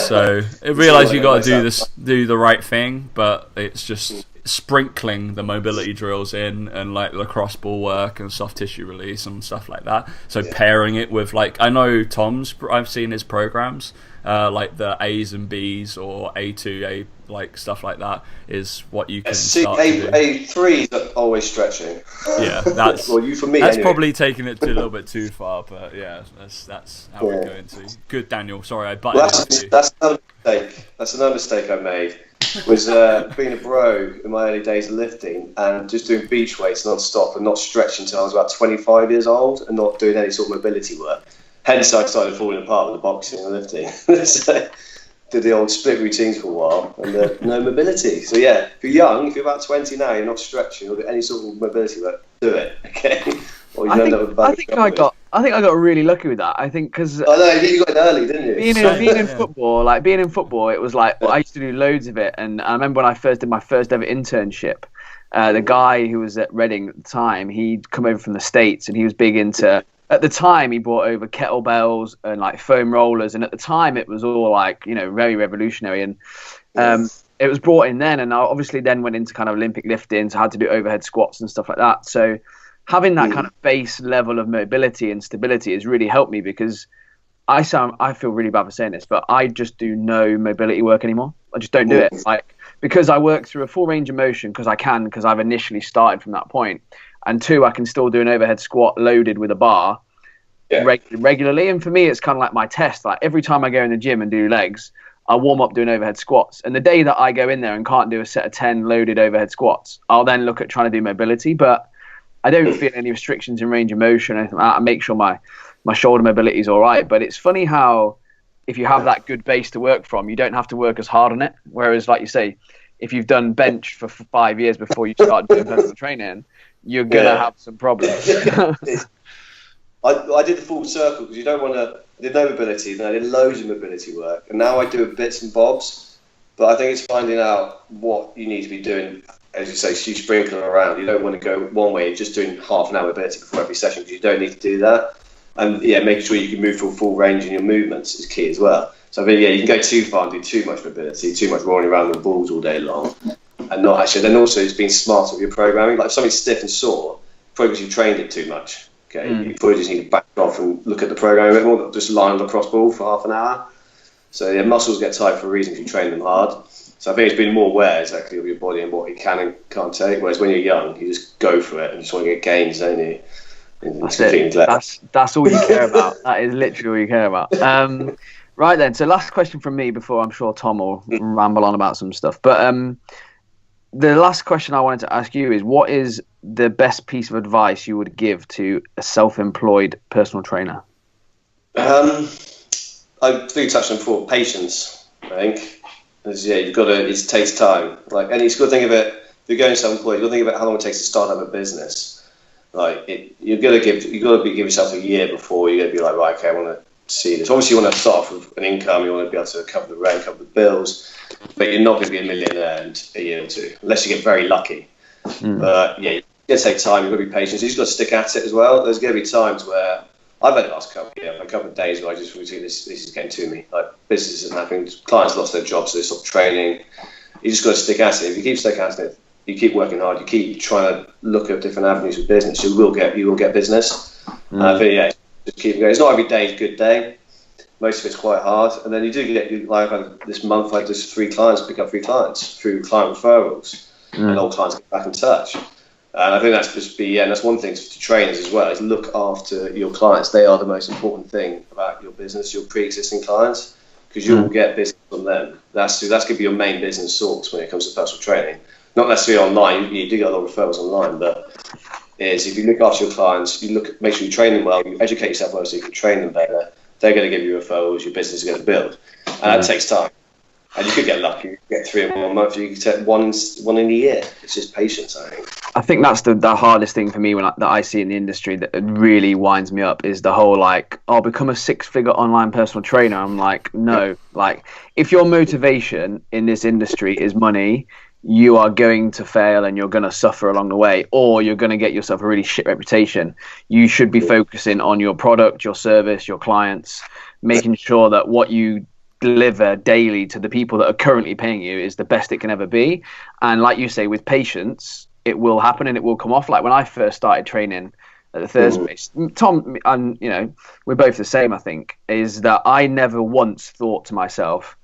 So I realise you got to do the right thing, but it's just sprinkling the mobility drills in and like lacrosse ball work and soft tissue release and stuff like that. So pairing it with, like, I know I've seen his programs, like the A's and B's or A2, like stuff like that is what you can start to do. A3 is always stretching. Yeah, that's well, you for me. That's anyway. Probably taking it to a little bit too far, but yeah, that's how we're going to. Good, Daniel. Sorry, I butted into you. That's another mistake. That's another mistake I made. Was being a bro in my early days of lifting and just doing beach weights non-stop and not stretching until I was about 25 years old and not doing any sort of mobility work. Hence, I started falling apart with the boxing and lifting. So, did the old split routines for a while and no mobility. So yeah, if you're young, if you're about 20 now, you're not stretching or any sort of mobility work, do it, okay? Or you I think I got really lucky with that. I think because I know you got it early, didn't you? Being in football, it was like I used to do loads of it. And I remember when I first did my first ever internship, the guy who was at Reading at the time, he'd come over from the States and he was big into. At the time, he brought over kettlebells and like foam rollers, and at the time, it was all like, you know, very revolutionary. And it was brought in then, and I obviously then went into kind of Olympic lifting, so I had to do overhead squats and stuff like that. So having that kind of base level of mobility and stability has really helped me, because I feel really bad for saying this, but I just do no mobility work anymore. I just don't do it, like, because I work through a full range of motion because I've initially started from that point. And 2, I can still do an overhead squat loaded with a bar regularly. And for me, it's kind of like my test. Like every time I go in the gym and do legs, I warm up doing overhead squats. And the day that I go in there and can't do a set of 10 loaded overhead squats, I'll then look at trying to do mobility. But I don't feel any restrictions in range of motion or anything like that. I make sure my shoulder mobility is all right. But it's funny how if you have that good base to work from, you don't have to work as hard on it. Whereas, like you say, if you've done bench for 5 years before you start doing personal training, you're going to have some problems. I did the full circle because you don't want to. I did no mobility, then I did loads of mobility work, and now I do bits and bobs. But I think it's finding out what you need to be doing. As you say, you sprinkle around. You don't want to go one way, just doing half an hour mobility before every session, because you don't need to do that. And yeah, making sure you can move through full range in your movements is key as well. So I think, yeah, you can go too far and do too much mobility, too much rolling around with balls all day long, and not actually. Then also, it's being smart with your programming. Like if something's stiff and sore, probably because you trained it too much. Okay, you probably just need to back off and look at the programming a bit more, not just lie on the cross ball for half an hour. So yeah, muscles get tight for a reason if you train them hard. So I think it's being more aware exactly of your body and what you can and can't take. Whereas when you're young, you just go for it and just want to get gains, don't you? That's it. That's all you care about. That is literally all you care about. Right then, so last question from me before I'm sure Tom will ramble on about some stuff. But the last question I wanted to ask you is, what is the best piece of advice you would give to a self-employed personal trainer? I think you touched on before, patience, I think. Yeah, you've got to, it takes time. Like, and you've got to think of it, if you're going self-employed, you've got to think about how long it takes to start up a business. Like, you've got to give yourself a year before you're going to be like, right, okay, I want to see this. Obviously, you want to start off with an income, you want to be able to cover the rent, cover the bills, but you're not going to be a millionaire in a year or two, unless you get very lucky. But yeah, you've got to take time, you've got to be patient, you've got to stick at it as well. There's going to be times where, I've had the last couple of days where I just think this is getting to me. Like, business isn't happening, clients lost their jobs, so they stopped training. You just got to stick at it. If you keep sticking at it, you keep working hard, you keep trying to look at different avenues of business, you will get business. I think, yeah, just keep going. It's not every day is a good day. Most of it's quite hard, and then you do get, like this month, I had just pick up 3 clients through client referrals, and all clients get back in touch. And I think that's that's one thing to trainers as well, is look after your clients. They are the most important thing about your business, your pre-existing clients, because you'll get business from them. That's going to be your main business source when it comes to personal training. Not necessarily online, you do get a lot of referrals online, but if you look after your clients, make sure you train them well, you educate yourself well so you can train them better. They're going to give you referrals, your business is going to build. And that takes time. And you could get lucky, you could get 3 in 1 month, you could get one in a year. It's just patience, I think. I think that's the hardest thing for me that I see in the industry that really winds me up, is the whole like, I'll become a 6-figure online personal trainer. I'm like, no. Like, if your motivation in this industry is money, you are going to fail and you're going to suffer along the way, or you're going to get yourself a really shit reputation. You should be focusing on your product, your service, your clients, making sure that what you deliver daily to the people that are currently paying you is the best it can ever be. And like you say, with patience, it will happen and it will come off. Like when I first started training at the third space, Tom, and we're both the same, I think, is that I never once thought to myself,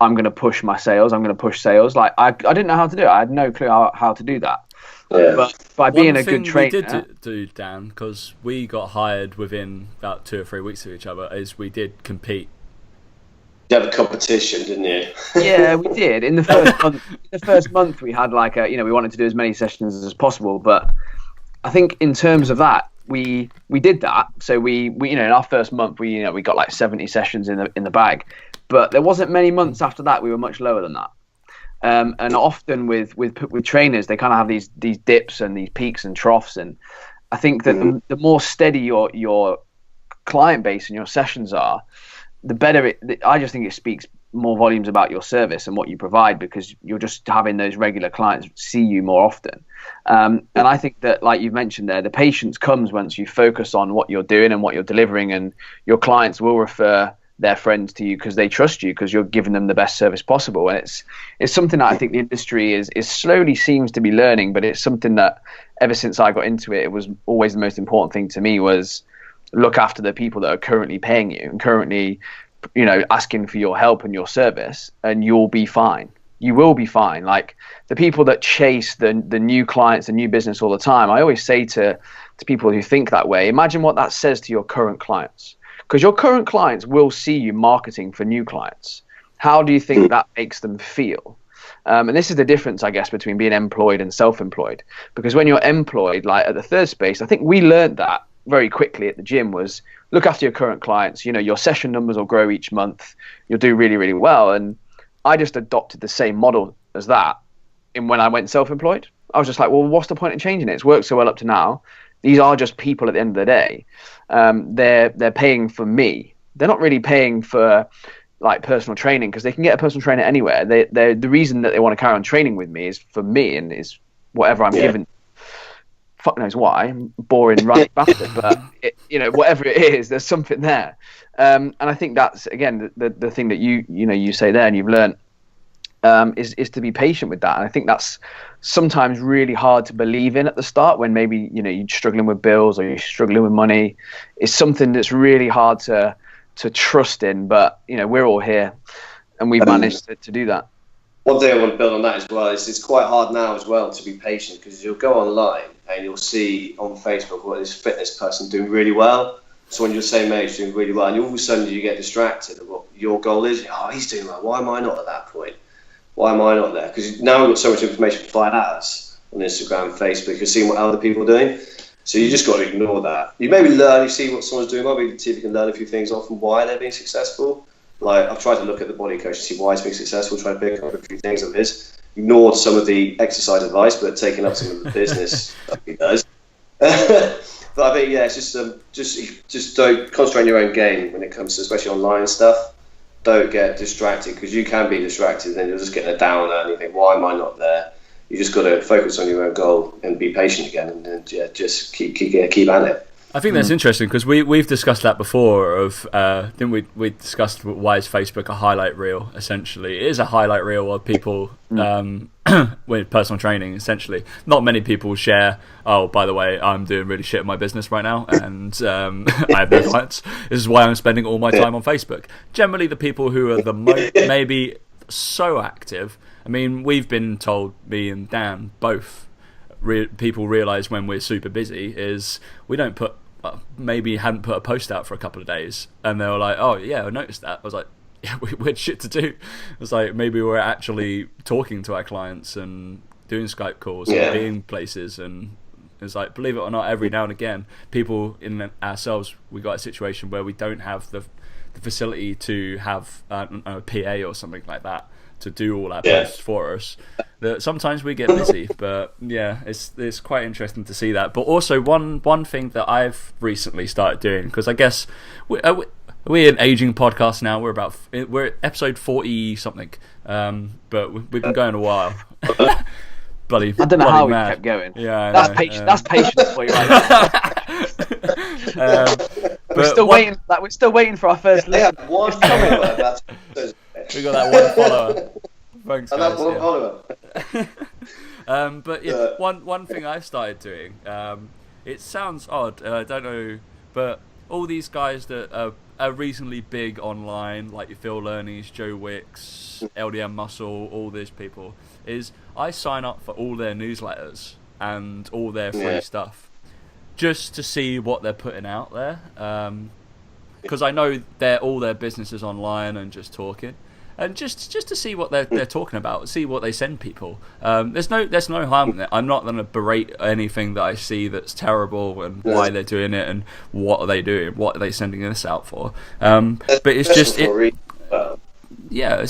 I'm going to push my sales. I'm going to push sales. Like I didn't know how to do it. I had no clue how to do that. Yeah. But by being a good trainer, we did do, Dan, because we got hired within about 2 or 3 weeks of each other, is we did compete. You had a competition, didn't you? Yeah, we did. In the first month, we had like we wanted to do as many sessions as possible. But I think in terms of that, we did that. So we in our first month, we got like 70 sessions in the bag. But there wasn't many months after that we were much lower than that. And often with trainers, they kind of have these dips and these peaks and troughs. And I think that the more steady your client base and your sessions are, the better I just think it speaks more volumes about your service and what you provide, because you're just having those regular clients see you more often. And I think that, like you've mentioned there, the patience comes once you focus on what you're doing and what you're delivering, and your clients will refer their friends to you because they trust you, because you're giving them the best service possible. And it's something that I think the industry is slowly seems to be learning, but it's something that ever since I got into it, it was always the most important thing to me was look after the people that are currently paying you and currently asking for your help and your service, and you'll be fine. You will be fine. Like the people that chase the new clients and new business all the time, I always say to people who think that way, imagine what that says to your current clients. Because your current clients will see you marketing for new clients. How do you think that makes them feel? And this is the difference, I guess, between being employed and self-employed. Because when you're employed, like at the third space, I think we learned that very quickly at the gym was look after your current clients. Your session numbers will grow each month. You'll do really, really well. And I just adopted the same model as that. And when I went self-employed, I was just like, well, what's the point in changing it? It's worked so well up to now. These are just people at the end of the day. They're paying for me. They're not really paying for like personal training, because they can get a personal trainer anywhere. The reason that they want to carry on training with me is for me, and is whatever I'm given. Fuck knows why. Boring right bastard, but whatever it is, there's something there. And I think that's again the thing that you say there, and you've learned is to be patient with that. And I think that's sometimes really hard to believe in at the start, when maybe you're struggling with bills or you're struggling with money. It's something that's really hard to trust in, but we're all here and we've managed to do that. One thing I want to build on that as well is it's quite hard now as well to be patient, because you'll go online and you'll see on Facebook what this fitness person doing really well. So when you're the same age doing really well, and all of a sudden you get distracted of what your goal is. Oh, he's doing well. Why am I not at that point? Why am I not there? Because now we've got so much information for 5 hours on Instagram and Facebook. You're seeing what other people are doing. So you just got to ignore that. You maybe learn, you see what someone's doing, maybe see if you can learn a few things off and why they're being successful. Like I've tried to look at the body coach to see why he's being successful, try to pick up a few things of his. Ignored some of the exercise advice, but taken up some of the business stuff he does. But I think, yeah, it's just don't concentrate on your own game when it comes to especially online stuff. Don't get distracted, because you can be distracted and then you're just getting a downer and you think, why am I not there? You just got to focus on your own goal and be patient again, and just keep at it. I think that's interesting, because we've discussed that before. Didn't we discussed why is Facebook a highlight reel? Essentially, it is a highlight reel of people with personal training. Essentially, not many people share. Oh, by the way, I'm doing really shit in my business right now, and I have no clients. This is why I'm spending all my time on Facebook. Generally, the people who are the maybe so active. I mean, we've been told, me and Dan both. People realise when we're super busy is we don't put maybe hadn't put a post out for a couple of days, and they were like, oh yeah, I noticed that. I was like, yeah, we had shit to do. It was like, maybe we're actually talking to our clients and doing Skype calls and being places, and it's like, believe it or not, every now and again people in ourselves, we got a situation where we don't have the facility to have a PA or something like that to do all our posts for us. That sometimes we get busy, but yeah, it's quite interesting to see that. But also one thing that I've recently started doing, because I guess we're an aging podcast now. We're at episode 40 something, but we've been going a while. Bloody, I don't know how we mad. kept going. Yeah, that's patience. That's patience for you, right? We're still waiting. We're still waiting for our first. They have one comment. it. We got that one follower. Thanks, And guys. that one follower. But yeah, one thing I've started doing. It sounds odd. I don't know, but all these guys that are reasonably big online, like your Phil Learnys, Joe Wicks, LDM Muscle, all these people, is I sign up for all their newsletters and all their free stuff, just to see what they're putting out there. Because I know all their businesses online and just talking, and just to see what they're talking about, see what they send people. There's no harm in it. I'm not going to berate anything that I see that's terrible and why they're doing it and what are they doing, what are they sending this out for. But it's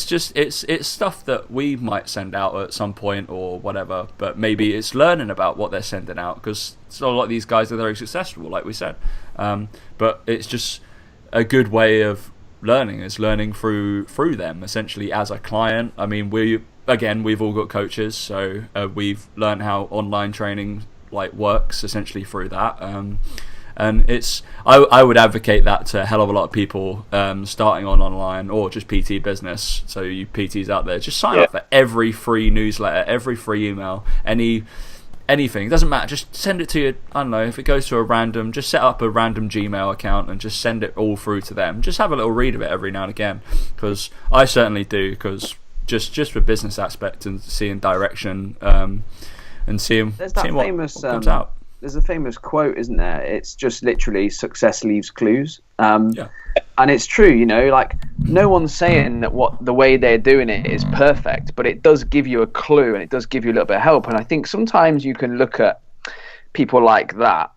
just it's stuff that we might send out at some point or whatever. But maybe it's learning about what they're sending out, because a lot of these guys are very successful, like we said. But it's just a good way of learning through them, essentially, as a client. I mean, we've all got coaches, so we've learned how online training works essentially through that. And it's I would advocate that to a hell of a lot of people starting on online or just PT business. So you PTs out there, just sign up for every free newsletter, every free email, anything. It doesn't matter, just send it to your, I don't know, if it goes to a random, just set up a random Gmail account and just send it all through to them. Just have a little read of it every now and again, because I certainly do, because just for business aspect and seeing direction, and seeing what comes out. There's a famous quote, isn't there? It's just literally, success leaves clues. And it's true, no one's saying that the way they're doing it is perfect, but it does give you a clue and it does give you a little bit of help. And I think sometimes you can look at people like that,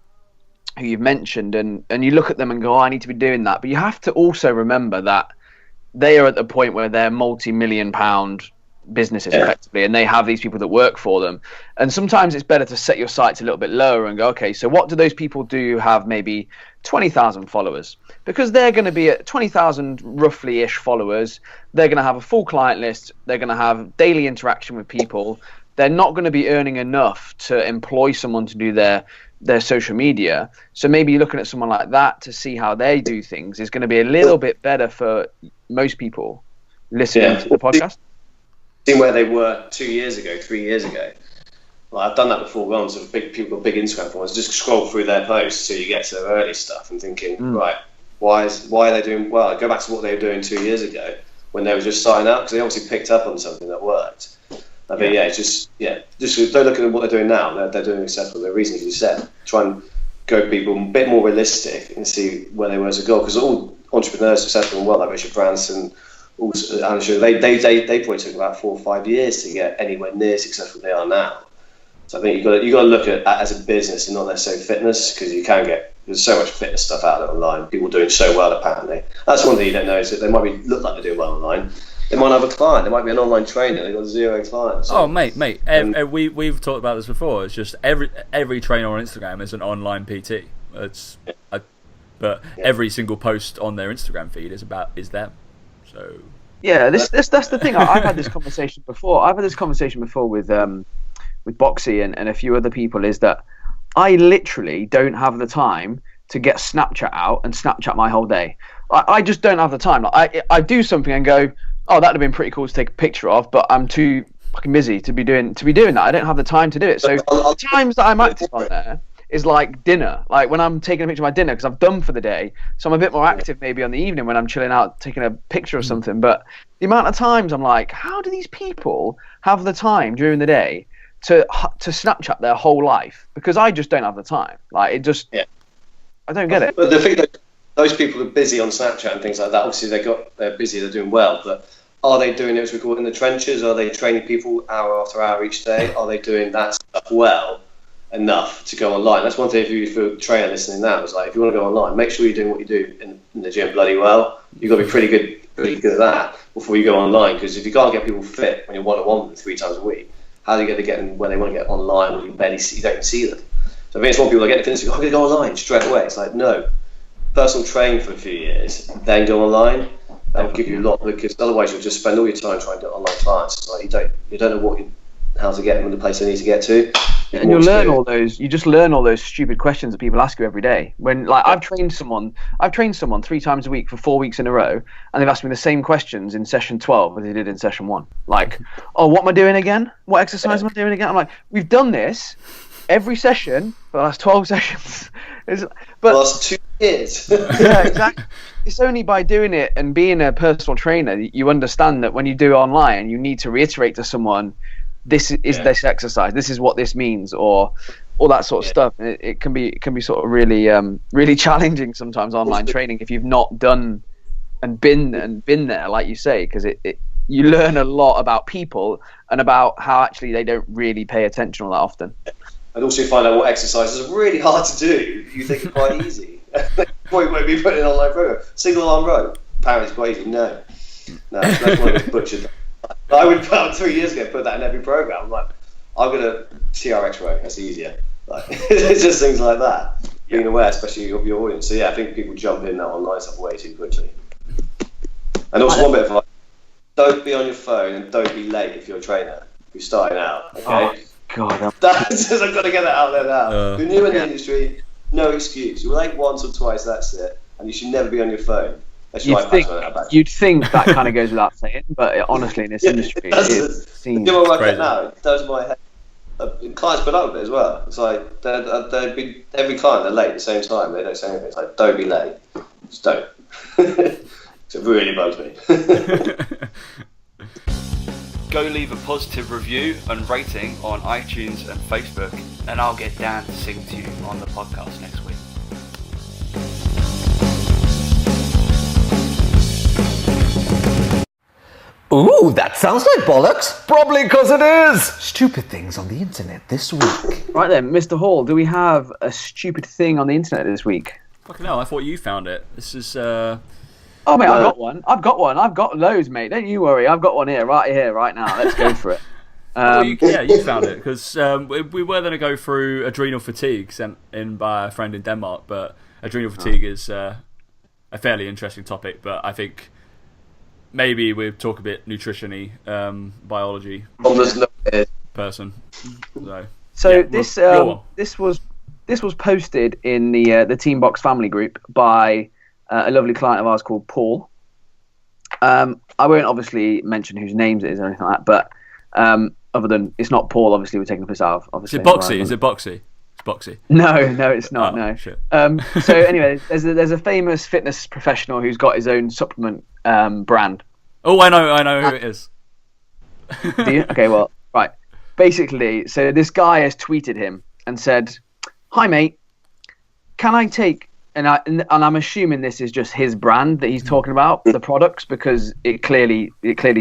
who you've mentioned, and you look at them and go, I need to be doing that. But you have to also remember that they are at the point where they're multi-million-pound businesses effectively, and they have these people that work for them. And sometimes it's better to set your sights a little bit lower and go, okay, so what do those people do who have maybe 20,000 followers? Because they're going to be at 20,000 roughly-ish followers. They're going to have a full client list. They're going to have daily interaction with people. They're not going to be earning enough to employ someone to do their social media. So maybe looking at someone like that to see how they do things is going to be a little bit better for most people listening to the podcast. Seeing where they were 2 years ago, 3 years ago. I've done that before. Gone to people got big Instagram followers. Just scroll through their posts till you get to their early stuff and thinking, right, why are they doing well? I go back to what they were doing 2 years ago when they were just signing up, because they obviously picked up on something that worked. Just don't look at what they're doing now. They're doing successful. They're reasonably set. Try and go people a bit more realistic and see where they were as a goal. Because all entrepreneurs successful and well, like Richard Branson. Also, I'm sure they probably took about 4 or 5 years to get anywhere near successful they are now. So I think you got to look at that as a business and not necessarily fitness, because there's so much fitness stuff out there online. People doing so well apparently. That's one thing you don't know, is that they might look like they're doing well online. They might have a client. They might be an online trainer. They've got 0 clients. So. Oh, mate. We've talked about this before. It's just every trainer on Instagram is an online PT. But every single post on their Instagram feed is them. So that's the thing. I've had this conversation before. With Boxy and a few other people, is that I literally don't have the time to get Snapchat out and Snapchat my whole day. I just don't have the time. I do something and go, oh, that'd have been pretty cool to take a picture of, but I'm too fucking busy to be doing that. I don't have the time to do it. So the times that I'm active on there is like dinner, like when I'm taking a picture of my dinner because I've done for the day, so I'm a bit more active maybe on the evening when I'm chilling out taking a picture of something. But the amount of times I'm like, how do these people have the time during the day to Snapchat their whole life? Because I just don't have the time. I don't get it. But the thing that those people are busy on Snapchat and things like that, obviously they're busy, they're doing well, but are they doing it, as we call it, in the trenches? Are they training people hour after hour each day? Are they doing that stuff well enough to go online? That's one thing. If you're a trainer listening now, it's like, if you want to go online, make sure you're doing what you do in the gym bloody well. You've got to be pretty good at that before you go online, because if you can't get people fit when you're one-on-one with them 3 times a week, how are you going to get them when they want to get online when you don't even see them? So I think it's one people that get the fitness, I'm going to go online straight away. It's like, no, personal training for a few years, then go online. That'll give you a lot, because otherwise you'll just spend all your time trying to get online clients. It's like you don't know how to get them in the place they need to get to. And you learn all those. You just learn all those stupid questions that people ask you every day. When, like, I've trained someone 3 times a week for 4 weeks in a row, and they've asked me the same questions in session 12 as they did in session 1. Like, oh, what am I doing again? What exercise am I doing again? I'm like, we've done this every session for the last 12 sessions. But last 2 years. Yeah, exactly. It's only by doing it and being a personal trainer you understand that when you do it online, you need to reiterate to someone, this is this exercise, this is what this means, or all that sort of stuff. It can be sort of really challenging sometimes online training if you've not done and been there, like you say, because you learn a lot about people and about how actually they don't really pay attention all that often. And also find out what exercises are really hard to do. You think are quite easy. Probably won't be putting in an online program. Single arm row. Apparently it's quite easy. No, that's one of those butchered. I would about 3 years ago put that in every program. I'm like, I'm gonna TRX row. That's easier. Like, it's just things like that. Being aware, especially of your audience. So yeah, I think people jump in that online stuff way too quickly. And also one bit of advice: don't be on your phone and don't be late if you're a trainer. If you're starting out, okay. Oh, God, that's just, I've got to get that out there now. You're new in the industry, no excuse. You're late once or twice, that's it. And you should never be on your phone. You'd think that kind of goes without saying, but honestly, in this industry, it seems crazy. Now, it does my head. Clients put up with it as well. It's like every client they're late at the same time. They don't say anything. It's like, don't be late. Just don't. It really bugs me. Go leave a positive review and rating on iTunes and Facebook, and I'll get Dan to sing to you on the podcast next week. Ooh, that sounds like bollocks. Probably because it is. Stupid things on the internet this week. Right then, Mr. Hall, do we have a stupid thing on the internet this week? Fucking hell, I thought you found it. This is... Oh, mate, I've got one. I've got loads, mate. Don't you worry. I've got one here, right now. Let's go for it. You found it, because we were going to go through adrenal fatigue sent in by a friend in Denmark, but adrenal fatigue is a fairly interesting topic, but I think maybe we'll talk a bit nutrition-y, biology person. So this was posted in the Team Box family group by a lovely client of ours called Paul. I won't obviously mention whose names it is or anything like that, but other than it's not Paul, obviously we're taking the piss out of. Obviously, Is it Boxy? It's Boxy. No, it's not. Oh, no. Shit. So anyway, there's a famous fitness professional who's got his own supplement brand. Oh, I know who it is. Do you? Okay, well, right. Basically, so this guy has tweeted him and said, "Hi mate, can I take?" And I'm assuming this is just his brand that he's talking about, the products, because it clearly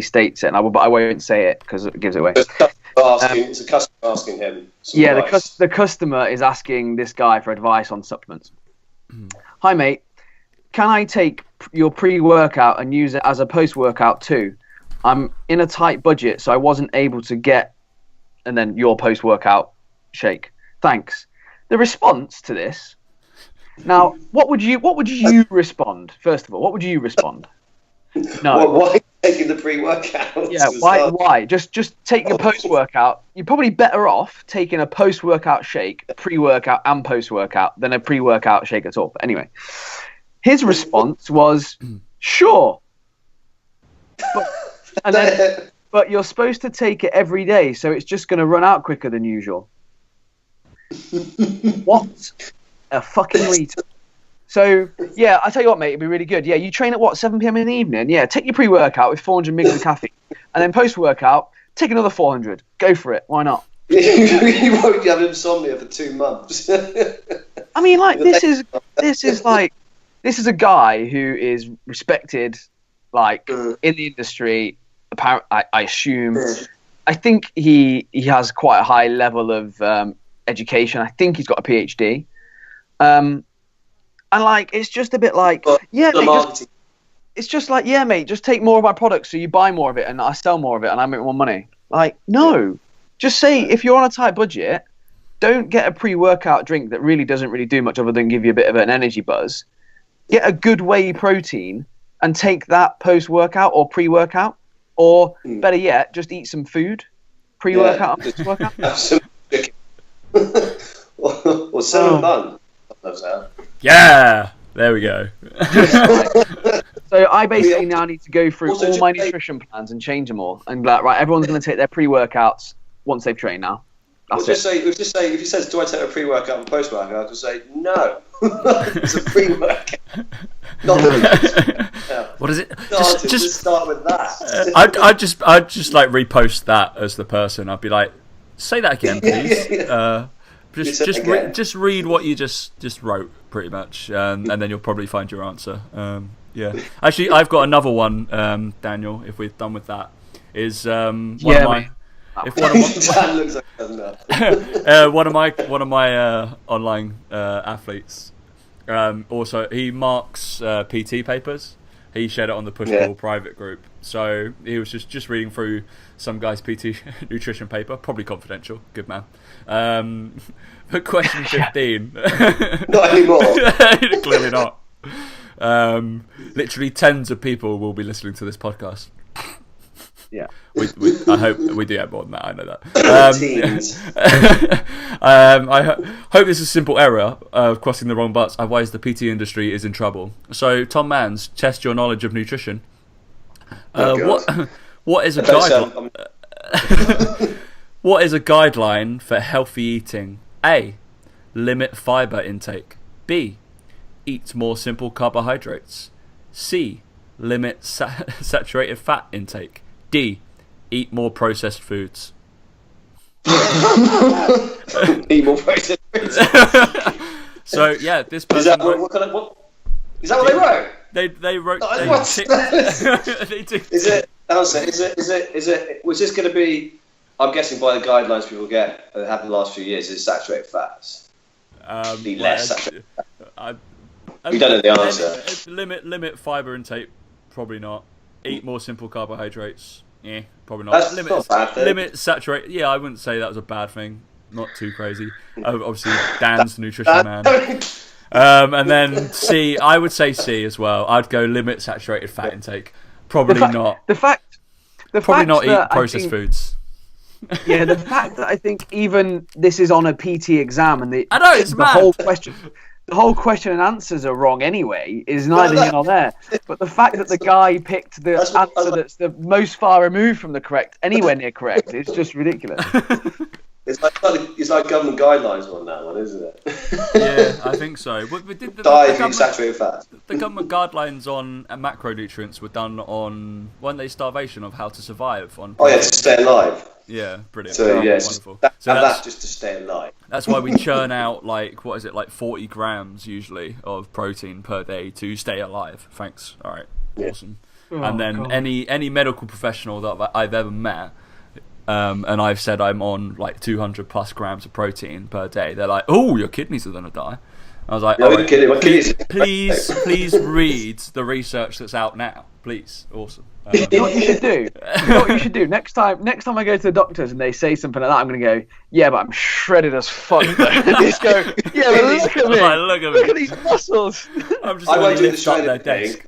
states it, but I won't say it because it gives it away. It's a customer asking him. Yeah, the customer is asking this guy for advice on supplements. Hi mate, can I take your pre-workout and use it as a post-workout too? I'm in a tight budget, so I wasn't able to get, and then your post-workout shake. Thanks. The response to this. Now, what would you respond? First of all, what would you respond? No. Why taking the pre-workout? Yeah, why? Just take a post-workout. You're probably better off taking a post-workout shake, pre-workout and post-workout, than a pre-workout shake at all. But anyway, his response was, sure. But you're supposed to take it every day, so it's just going to run out quicker than usual. What a fucking retard. So, yeah, I tell you what, mate, it'd be really good. Yeah, you train at, 7 p.m. in the evening? Yeah, take your pre-workout with 400 mg of caffeine. And then post-workout, take another 400. Go for it. Why not? You won't have insomnia for 2 months. I mean, like, this is a guy who is respected, like, in the industry. I assume. I think he has quite a high level of education. I think he's got a PhD. And like, it's just a bit like, it's just like, yeah, mate, just take more of my products so you buy more of it and I sell more of it and I make more money. Like, no, just say if you're on a tight budget, don't get a pre-workout drink that really doesn't really do much other than give you a bit of an energy buzz. Get a good whey protein and take that post-workout or pre-workout, or better yet, just eat some food pre-workout and post-workout. or cinnamon bun. Loves that. Yeah, there we go. So I basically now need to go through Also, all my just- nutrition plans and change them all, and be like, right, everyone's going to take their pre-workouts once they've trained now. We'll That's just it. say, if he says, "Do I take a pre-workout and post-workout?" I'll just say, "No, it's a pre-workout." Not What is it? just start with that. I'd just like repost that as the person. I'd be like, say that again, please. Just read what you just wrote, pretty much, and then you'll probably find your answer. Yeah. Actually, I've got another one, Daniel. If we're done with that, is one of my. If one of my, Dan looks like he doesn't know. one of my online athletes. Also, he marks PT papers. He shared it on the Push Pull private group. So he was just reading through some guy's PT nutrition paper, probably confidential. Good man. But question 15. Not anymore. Clearly not. Literally tens of people will be listening to this podcast. Yeah. I hope we do have more than that. I know that. Teens. I hope this is a simple error of crossing the wrong butts. Otherwise, the PT industry is in trouble. So, Tom Mans, test your knowledge of nutrition. What is a guideline? What is a guideline for healthy eating? A. Limit fiber intake. B. Eat more simple carbohydrates. C. Limit saturated fat intake. D. Eat more processed foods. Eat more processed foods. So yeah, this person. Is that what they wrote? They wrote. What? They do. Is it? Was this going to be? I'm guessing by the guidelines people get that happened the last few years is saturated fats. Be less saturated. We don't know the answer. Limit fiber intake. Probably not. Eat more simple carbohydrates. Yeah, probably not. That's not a bad thing. Limit saturate. Yeah, I wouldn't say that was a bad thing. Not too crazy. Obviously, Dan's the nutrition man. And then C, I would say C as well. I'd go limit saturated fat intake. Probably not. Probably not eat processed foods. Yeah, the fact that I think even this is on a PT exam and I know, it's the mad. whole question and answers are wrong anyway is neither here nor there. But the fact that the guy picked the answer that's the most far removed from the correct, anywhere near correct, is just ridiculous. It's like government guidelines on that one, isn't it? Yeah, I think so. We did Diet in saturated fat. The government guidelines on macronutrients were done on, weren't they, starvation of how to survive on. Oh yeah, to stay alive. Yeah, brilliant. So yeah, wonderful. That's just to stay alive. That's why we churn out like 40 grams usually of protein per day to stay alive. Thanks. All right. Yeah. Awesome. And then any medical professional that I've ever met, and I've said I'm on like 200 plus grams of protein per day, they're like, "Oh, your kidneys are gonna die." I was like, No, "All right, please read the research that's out now, please." Awesome. You know what you should do? You know what you should do? Next time I go to the doctors and they say something like that, I'm going to go, yeah, but I'm shredded as fuck. Just go, yeah, but look at me. Look at these muscles. I'm just going to lift up their desk.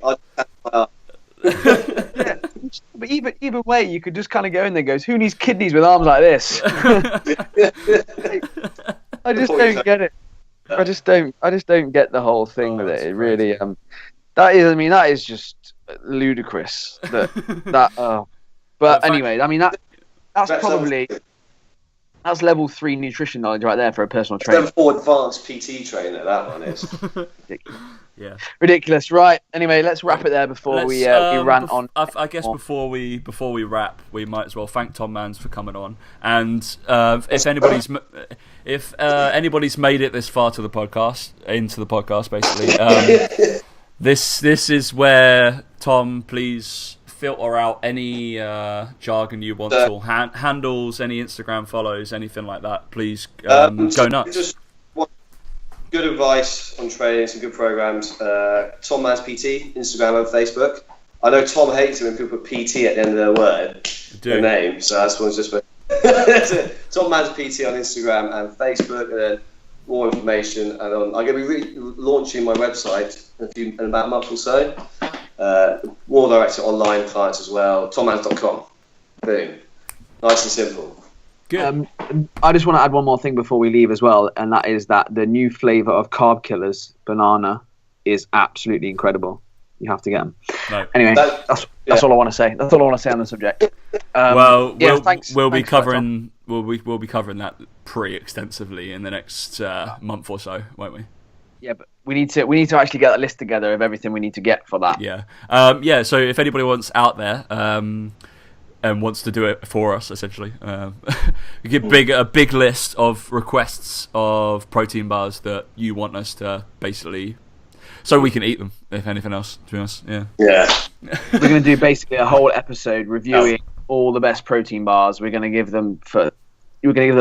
Yeah. But either way, you could just kind of go in there and goes, who needs kidneys with arms like this? I just don't get it. I just don't get the whole thing with it. It really that is just ludicrous. But anyway, I mean that's probably that's level 3 nutrition knowledge right there for a personal trainer. Level 4 advanced PT trainer, that one is. Ridiculous. Yeah. Ridiculous. Right. Anyway, let's wrap it there before we rant on. I guess before we wrap, we might as well thank Tom Mans for coming on. And if anybody's made it this far to the podcast, basically, this is where Tom, please filter out any jargon you want, or handles, any Instagram follows, anything like that. Please go nuts. Just good advice on training, some good programs. Tom Mans PT, Instagram and Facebook. I know Tom hates it when people put PT at the end of their word, their name, so that's one's just. Tom Mans PT on Instagram and Facebook, and then more information. And I'm going to be launching my website in about a month or so. More direct to online clients as well. TomMans.com. Boom. Nice and simple. Good. I just want to add one more thing before we leave as well, and that is that the new flavour of Carb Killers banana is absolutely incredible. You have to get them. No. Anyway, that's all I want to say. That's all I want to say on the subject. We'll be covering that pretty extensively in the next month or so, won't we? Yeah, but we need to actually get a list together of everything we need to get for that. Yeah. So if anybody wants out there and wants to do it for us, essentially, we give a big list of requests of protein bars that you want us to basically, so we can eat them. If anything else, to be honest, yeah. We're going to do basically a whole episode reviewing all the best protein bars. We're going to give them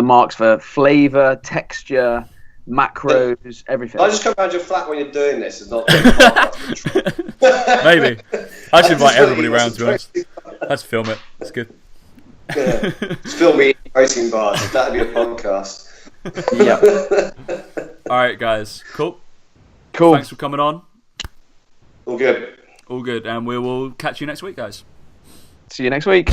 marks for flavour, texture, macros, everything. I just come around your flat when you're doing this and not. Maybe I should invite everybody around, to be honest. Let's film it. It's good. Yeah. Just film me eating protein bars. That'd be a podcast. Yeah. All right, guys. Cool. Thanks for coming on. All good. And we will catch you next week, guys. See you next week.